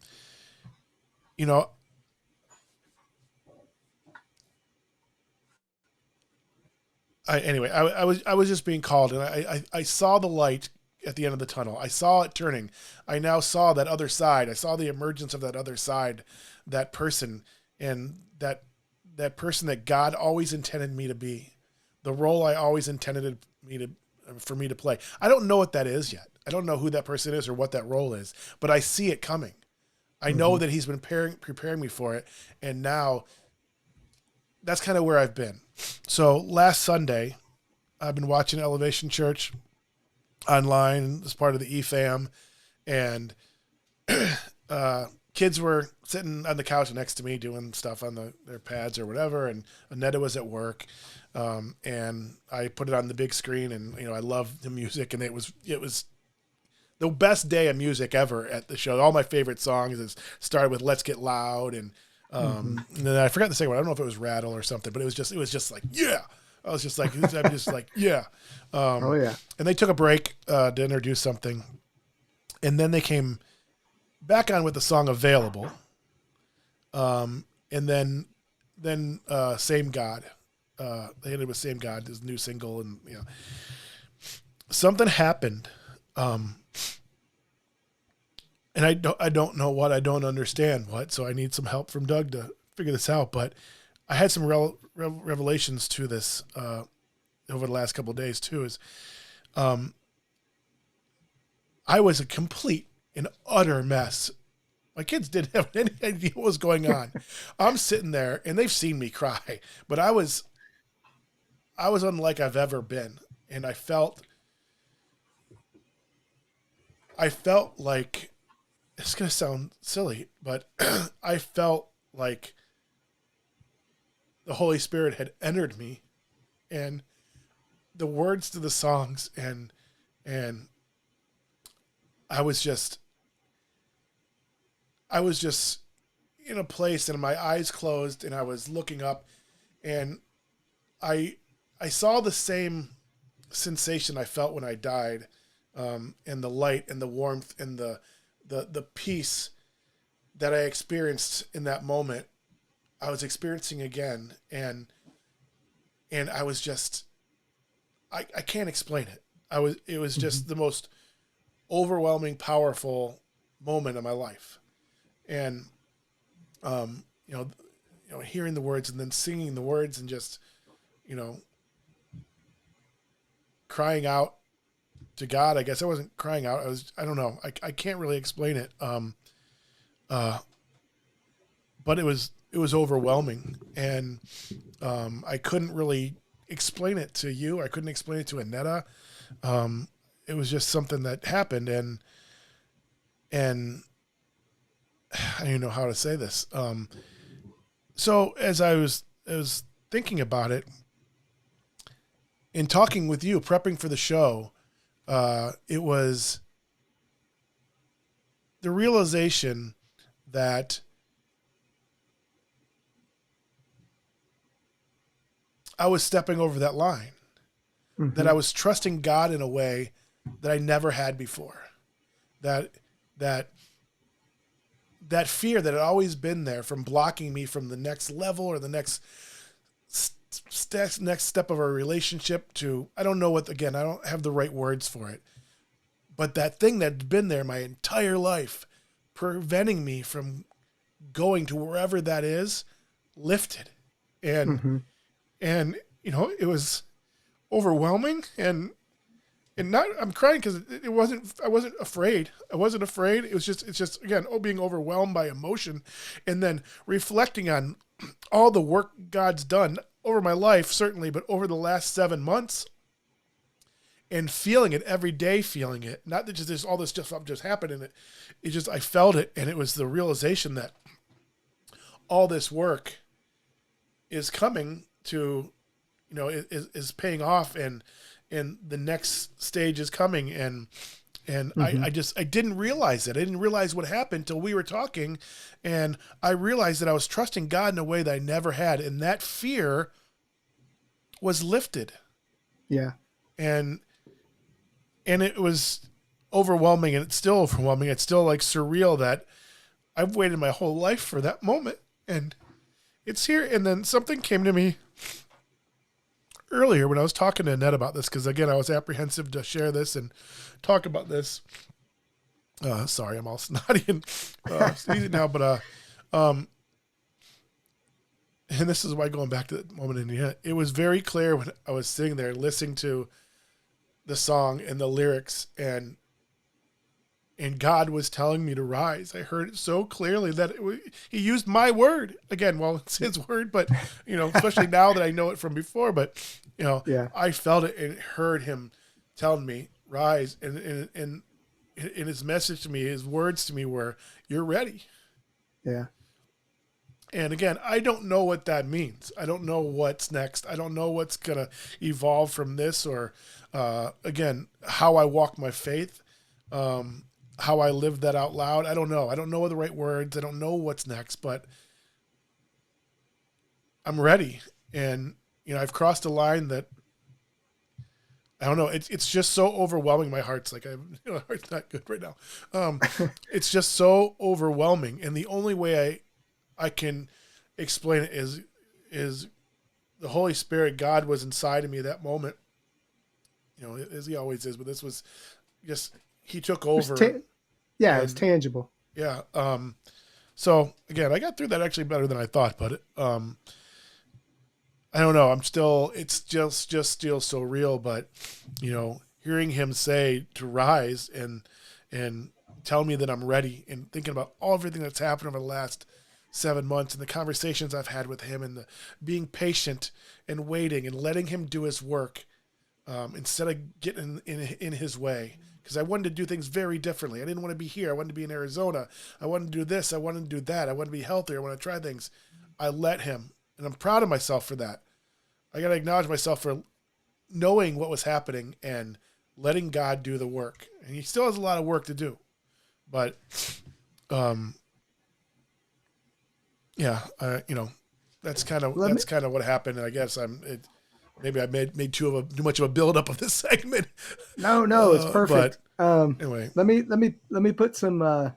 was just being called, and I saw the light at the end of the tunnel. I saw it turning. I now saw that other side. I saw the emergence of that other side, that person, and that person that God always intended me to be, the role I always intended for me to play. I don't know what that is yet. I don't know who that person is or what that role is, but I see it coming. I know that he's been preparing me for it. And now that's kind of where I've been. So last Sunday, I've been watching Elevation Church online as part of the EFAM, and kids were sitting on the couch next to me doing stuff on their pads or whatever, and Anetta was at work, and I put it on the big screen, and I love the music, and it was the best day of music ever at the show. All my favorite songs started with "Let's Get Loud," and then I forgot the second one. I don't know if it was "Rattle" or something, but it was just like, yeah. I was just like, yeah. Oh yeah. And they took a break to introduce something, and then they came back on with the song "Available," and then "Same God." They ended with "Same God," his new single, and something happened, and I don't know what, I don't understand what, so I need some help from Doug to figure this out. But I had some revelations to this over the last couple of days too. Is I was a complete an utter mess. My kids didn't have any idea what was going on. I'm sitting there, and they've seen me cry, but I was unlike I've ever been. And I felt like, it's going to sound silly, but I felt like the Holy Spirit had entered me, and the words to the songs and I was just I was just in a place and my eyes closed and I was looking up and I I saw the same sensation I felt when I died, and the light and the warmth and the peace that I experienced in that moment. I was experiencing again, and I was just I can't explain it. It was just the most overwhelming, powerful moment of my life, and um, you know, hearing the words and then singing the words and just you know crying out to God. I guess I wasn't crying out. I don't know. I can't really explain it. Uh, but it was overwhelming, and I couldn't really explain it to you. I couldn't explain it to Annetta. It was just something that happened, and I don't even know how to say this. So as I was thinking about it, in talking with you, prepping for the show, it was the realization that I was stepping over that line, that I was trusting God in a way that I never had before. That fear that had always been there from blocking me from the next level or the next step of our relationship to, I don't know what, again, I don't have the right words for it, but that thing that'd been there my entire life, preventing me from going to wherever that is, lifted. And it was overwhelming, and not, I'm crying because I wasn't afraid. It's just again, being overwhelmed by emotion, and then reflecting on all the work God's done over my life, certainly, but over the last 7 months, and feeling it every day, feeling it. Not that just this, all this stuff just happened, and it just, I felt it, and it was the realization that all this work is coming to, is paying off, and the next stage is coming, and I didn't realize it. I didn't realize what happened till we were talking, and I realized that I was trusting God in a way that I never had, and that fear was lifted. Yeah. And it was overwhelming, and it's still overwhelming. It's still like surreal that I've waited my whole life for that moment, and it's here. And then something came to me earlier when I was talking to Annette about this, because again, I was apprehensive to share this and talk about this. Sorry, I'm all snotty and sneezing now, but and this is why, going back to the moment in the end, it was very clear when I was sitting there listening to the song and the lyrics, and God was telling me to rise. I heard it so clearly that he used my word again. Well, it's his word, but especially now that I know it from before, but yeah. I felt it and heard him telling me rise. And his message to me, his words to me were, "You're ready." Yeah. And again, I don't know what that means. I don't know what's next. I don't know what's going to evolve from this, or again, how I walk my faith, how I live that out loud. I don't know. I don't know the right words. I don't know what's next, but I'm ready. And, I've crossed a line that, I don't know. It's just so overwhelming. My heart's like, my heart's not good right now. It's just so overwhelming. And the only way I can explain it is the Holy Spirit, God was inside of me at that moment, as he always is, but this was just, he took over. It's tangible. Yeah. So again, I got through that actually better than I thought, but I don't know. It's just still so real, but hearing him say to rise and tell me that I'm ready, and thinking about everything that's happened over the last 7 months, and the conversations I've had with him, and the being patient and waiting and letting him do his work, instead of getting in his way. Because I wanted to do things very differently. I didn't want to be here. I wanted to be in Arizona. I wanted to do this. I wanted to do that. I wanted to be healthier. I want to try things. I let him, and I'm proud of myself for that. I got to acknowledge myself for knowing what was happening and letting God do the work. And he still has a lot of work to do. But, that's kind of what happened. And I guess maybe I made too much of a buildup of this segment. No, it's perfect. Anyway, let me put some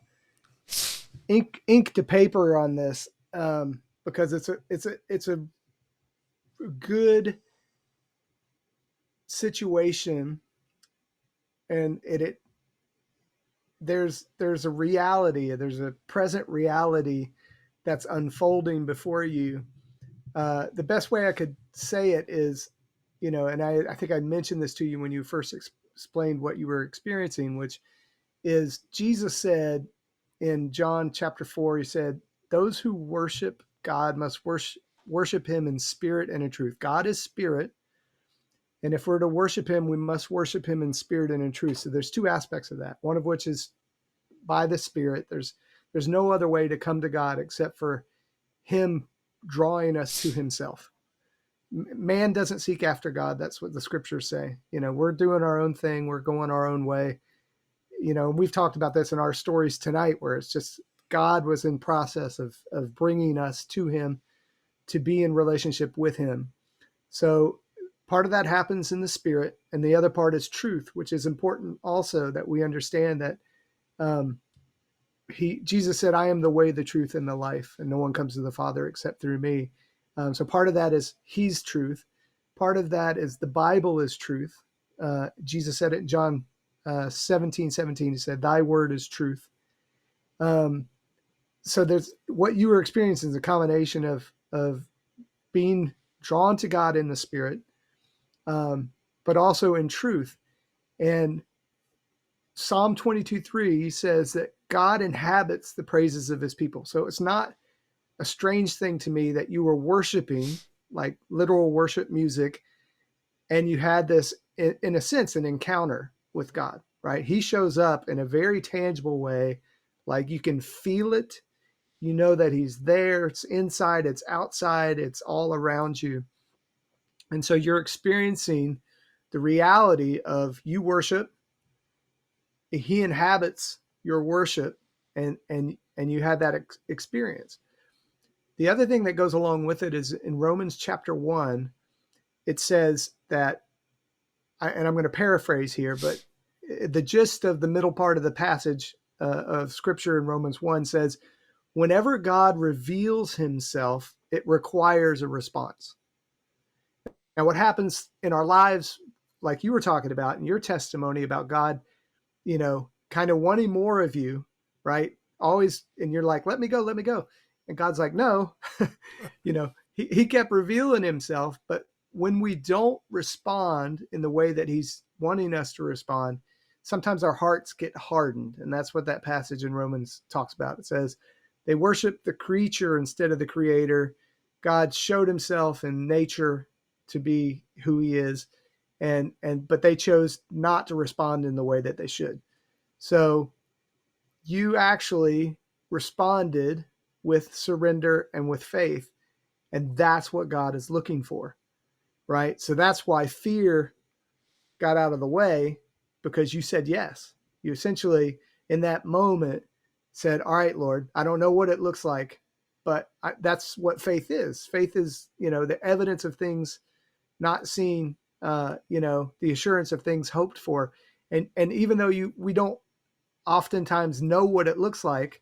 ink to paper on this, because it's a good situation, and there's a reality, there's a present reality that's unfolding before you. The best way I could say it is, and I think I mentioned this to you when you first explained what you were experiencing, which is Jesus said in John chapter 4, he said, those who worship God must worship him in spirit and in truth. God is spirit. And if we're to worship him, we must worship him in spirit and in truth. So there's two aspects of that. One of which is by the Spirit. There's no other way to come to God except for him drawing us to himself. Man doesn't seek after God. That's what the scriptures say. We're doing our own thing. We're going our own way. We've talked about this in our stories tonight, where it's just God was in process of bringing us to him to be in relationship with him. So part of that happens in the Spirit, and the other part is truth, which is important also, that we understand that Jesus said, I am the way, the truth, and the life, and no one comes to the Father except through me. So part of that is he's truth. Part of that is the Bible is truth. Jesus said it in John 17:17. He said, thy word is truth. So there's what you were experiencing is a combination of being drawn to God in the Spirit, but also in truth. And Psalm 22:3 says that God inhabits the praises of his people. So it's not a strange thing to me that you were worshiping, like literal worship music, and you had this, in a sense, an encounter with God, right? He shows up in a very tangible way, like you can feel it. You know that he's there. It's inside, it's outside, it's all around you. And so you're experiencing the reality of you worship, he inhabits your worship, and you had that experience. The other thing that goes along with it is in Romans chapter 1, it says that, and I'm going to paraphrase here, but the gist of the middle part of the passage of scripture in Romans 1 says, whenever God reveals himself, it requires a response. Now, what happens in our lives, like you were talking about in your testimony about God, kind of wanting more of you, right? Always, and you're like, let me go. And God's like, no, he kept revealing himself. But when we don't respond in the way that he's wanting us to respond, sometimes our hearts get hardened. And that's what that passage in Romans talks about. It says they worship the creature instead of the creator. God showed himself in nature to be who he is. But they chose not to respond in the way that they should. So you actually responded with surrender and with faith. And that's what God is looking for, right? So that's why fear got out of the way, because you said yes. You essentially, in that moment, said, all right, Lord, I don't know what it looks like, but that's what faith is. Faith is, the evidence of things not seen, the assurance of things hoped for. And even though we don't oftentimes know what it looks like,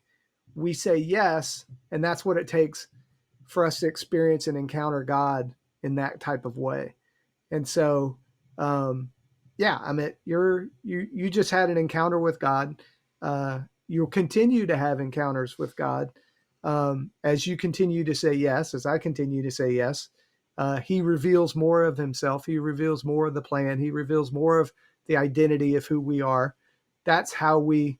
we say yes, and that's what it takes for us to experience and encounter God in that type of way. And so, you just had an encounter with God. You'll continue to have encounters with God as you continue to say yes, as I continue to say yes. He reveals more of himself. He reveals more of the plan. He reveals more of the identity of who we are. That's how we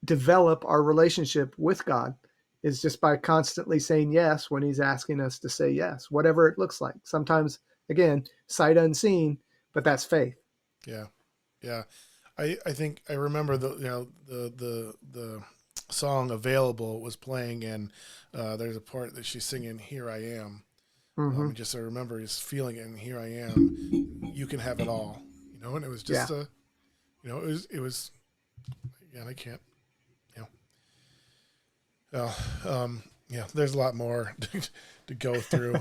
develop our relationship with God, is just by constantly saying yes when he's asking us to say yes, whatever it looks like. Sometimes, again, sight unseen, but that's faith. Yeah. Yeah. I think I remember the song Available was playing, and there's a part that she's singing, Here I Am. Mm-hmm. Just I remember just feeling it, and here I am. You can have it all, and it was just it was, again, I can't, you know, there's a lot more to go through.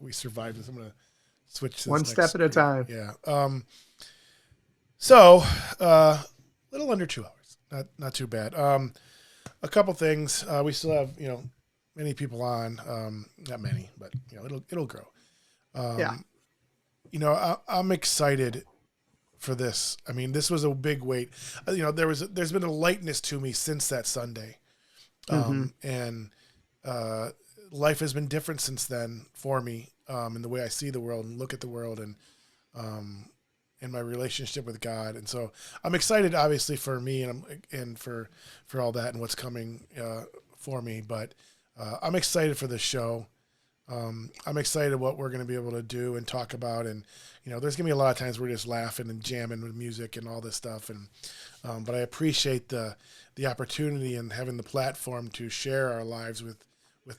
We survived this. I'm going to switch to One this step next at a screen. time. Yeah. So, little under 2 hours. Not too bad. A couple things. We still have, many people on. Not many, but it'll grow. I'm excited for this. I mean, this was a big weight. There's been a lightness to me since that Sunday. And life has been different since then for me, in the way I see the world and look at the world, and in my relationship with God. And so I'm excited, obviously, for me and for all that and what's coming for me. But I'm excited for this show. I'm excited what we're going to be able to do and talk about. And, there's going to be a lot of times we're just laughing and jamming with music and all this stuff. And but I appreciate the opportunity and having the platform to share our lives with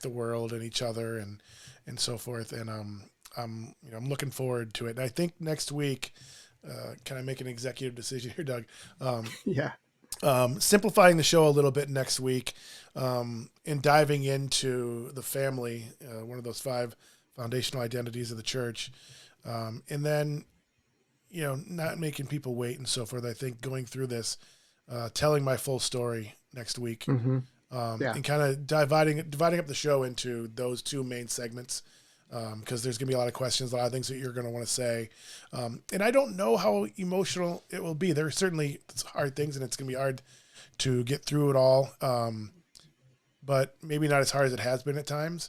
the world and each other and so forth. And I'm looking forward to it. And I think next week, can I make an executive decision here, Doug? Yeah. Simplifying the show a little bit next week, and diving into the family, one of those 5 foundational identities of the church. And then, not making people wait and so forth. I think going through this, telling my full story next week, and kind of dividing up the show into those 2 main segments. Because there's going to be a lot of questions, a lot of things that you're going to want to say. And I don't know how emotional it will be. There are certainly hard things, and it's going to be hard to get through it all. But maybe not as hard as it has been at times.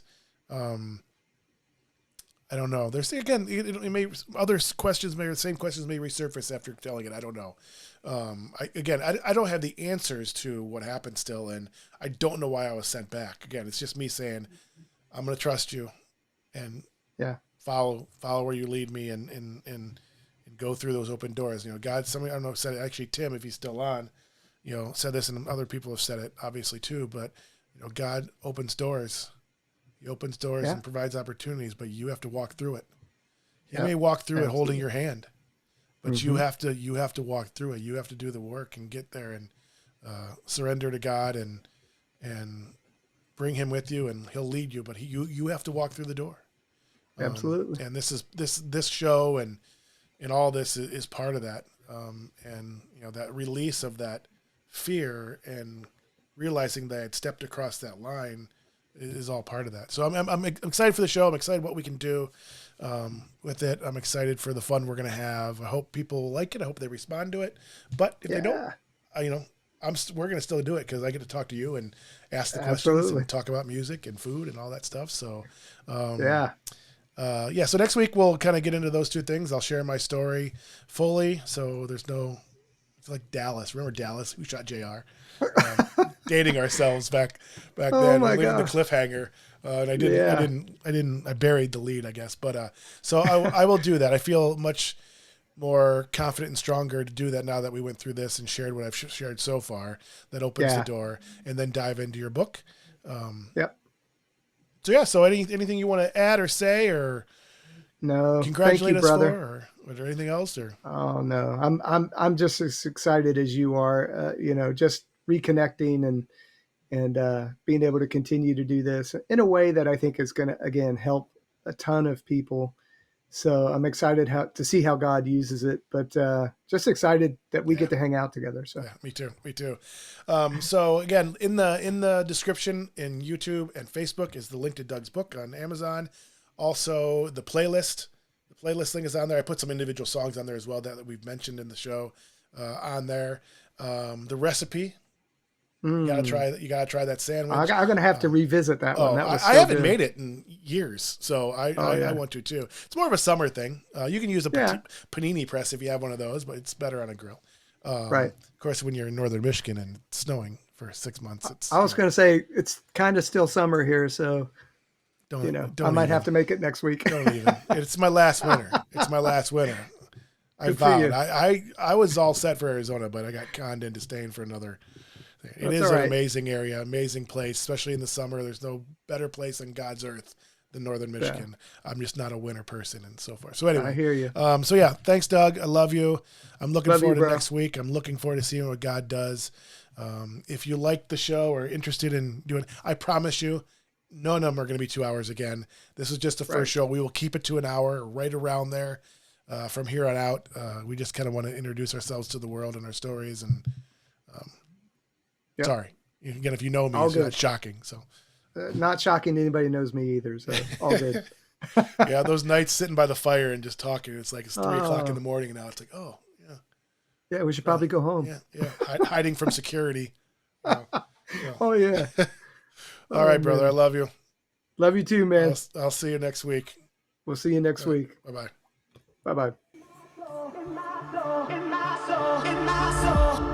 I don't know. There's, again, it may, other questions the same questions may resurface after telling it. I don't know. I don't have the answers to what happened still, and I don't know why I was sent back. Again, it's just me saying, I'm going to trust you. And follow where you lead me, and go through those open doors. God, somebody, I don't know, said it, actually Tim, if he's still on, said this, and other people have said it obviously too, but God opens doors. He opens doors and provides opportunities, but you have to walk through it. He may walk through it holding your hand, but you have to walk through it. You have to do the work and get there and surrender to God and bring him with you, and he'll lead you, but you have to walk through the door. Absolutely. And this is this show and all this is part of that. And that release of that fear and realizing that I had stepped across that line is all part of that. So I'm excited for the show. I'm excited what we can do with it. I'm excited for the fun we're going to have. I hope people like it. I hope they respond to it. But if they don't, we're going to still do it because I get to talk to you and ask the questions and talk about music and food and all that stuff. So, so next week we'll kind of get into those 2 things. I'll share my story fully. So it's like Dallas. Remember Dallas? We shot JR. Dating ourselves back then. My Leaving the gosh. cliffhanger. And I buried the lead, I guess. But, so I will do that. I feel much more confident and stronger to do that now that we went through this and shared what I've shared so far. That opens the door, and then dive into your book. So anything you want to add or say, or no, congratulate thank you, us brother. for, or was there anything else? Or Oh no, I'm just as excited as you are. Just reconnecting and being able to continue to do this in a way that I think is going to again help a ton of people. So I'm excited to see how God uses it, but just excited that we get to hang out together. So me too. So again, in the description in YouTube and Facebook is the link to Doug's book on Amazon. Also the playlist. The playlist thing is on there. I put some individual songs on there as well that we've mentioned in the show on there. The recipe. You gotta try that sandwich. I'm gonna have to revisit that one. That was I so haven't good. made it in years, so I want to too. It's more of a summer thing. You can use a panini press if you have one of those, but it's better on a grill. Right. Of course, when you're in northern Michigan and it's snowing for 6 months, I was gonna say it's kind of still summer here, so I might have to make it next week. Don't even. It's my last winter. I vowed. I was all set for Arizona, but I got conned into staying for another It is an amazing area, amazing place, especially in the summer. There's no better place on God's earth than Northern Michigan. Yeah. I'm just not a winter person and so forth. So anyway, I hear you. So yeah, thanks, Doug. I love you. I'm looking forward to next week. I'm looking forward to seeing what God does. If you like the show or interested in doing, I promise you, none of them are going to be 2 hours again. This is just the first show. We will keep it to an hour, right around there. From here on out, we just kind of want to introduce ourselves to the world and our stories. And sorry, again, if you know me, it's not shocking. So not shocking. Anybody knows me either. So all good. Yeah, those nights sitting by the fire and just talking. It's like it's 3 o'clock in the morning now. It's like, oh yeah, yeah, we should probably go home. Yeah, hiding from security. Oh yeah. All right, brother. I love you. Love you too, man. I'll see you next week. We'll see you next week. Bye-bye. Bye-bye. In my soul.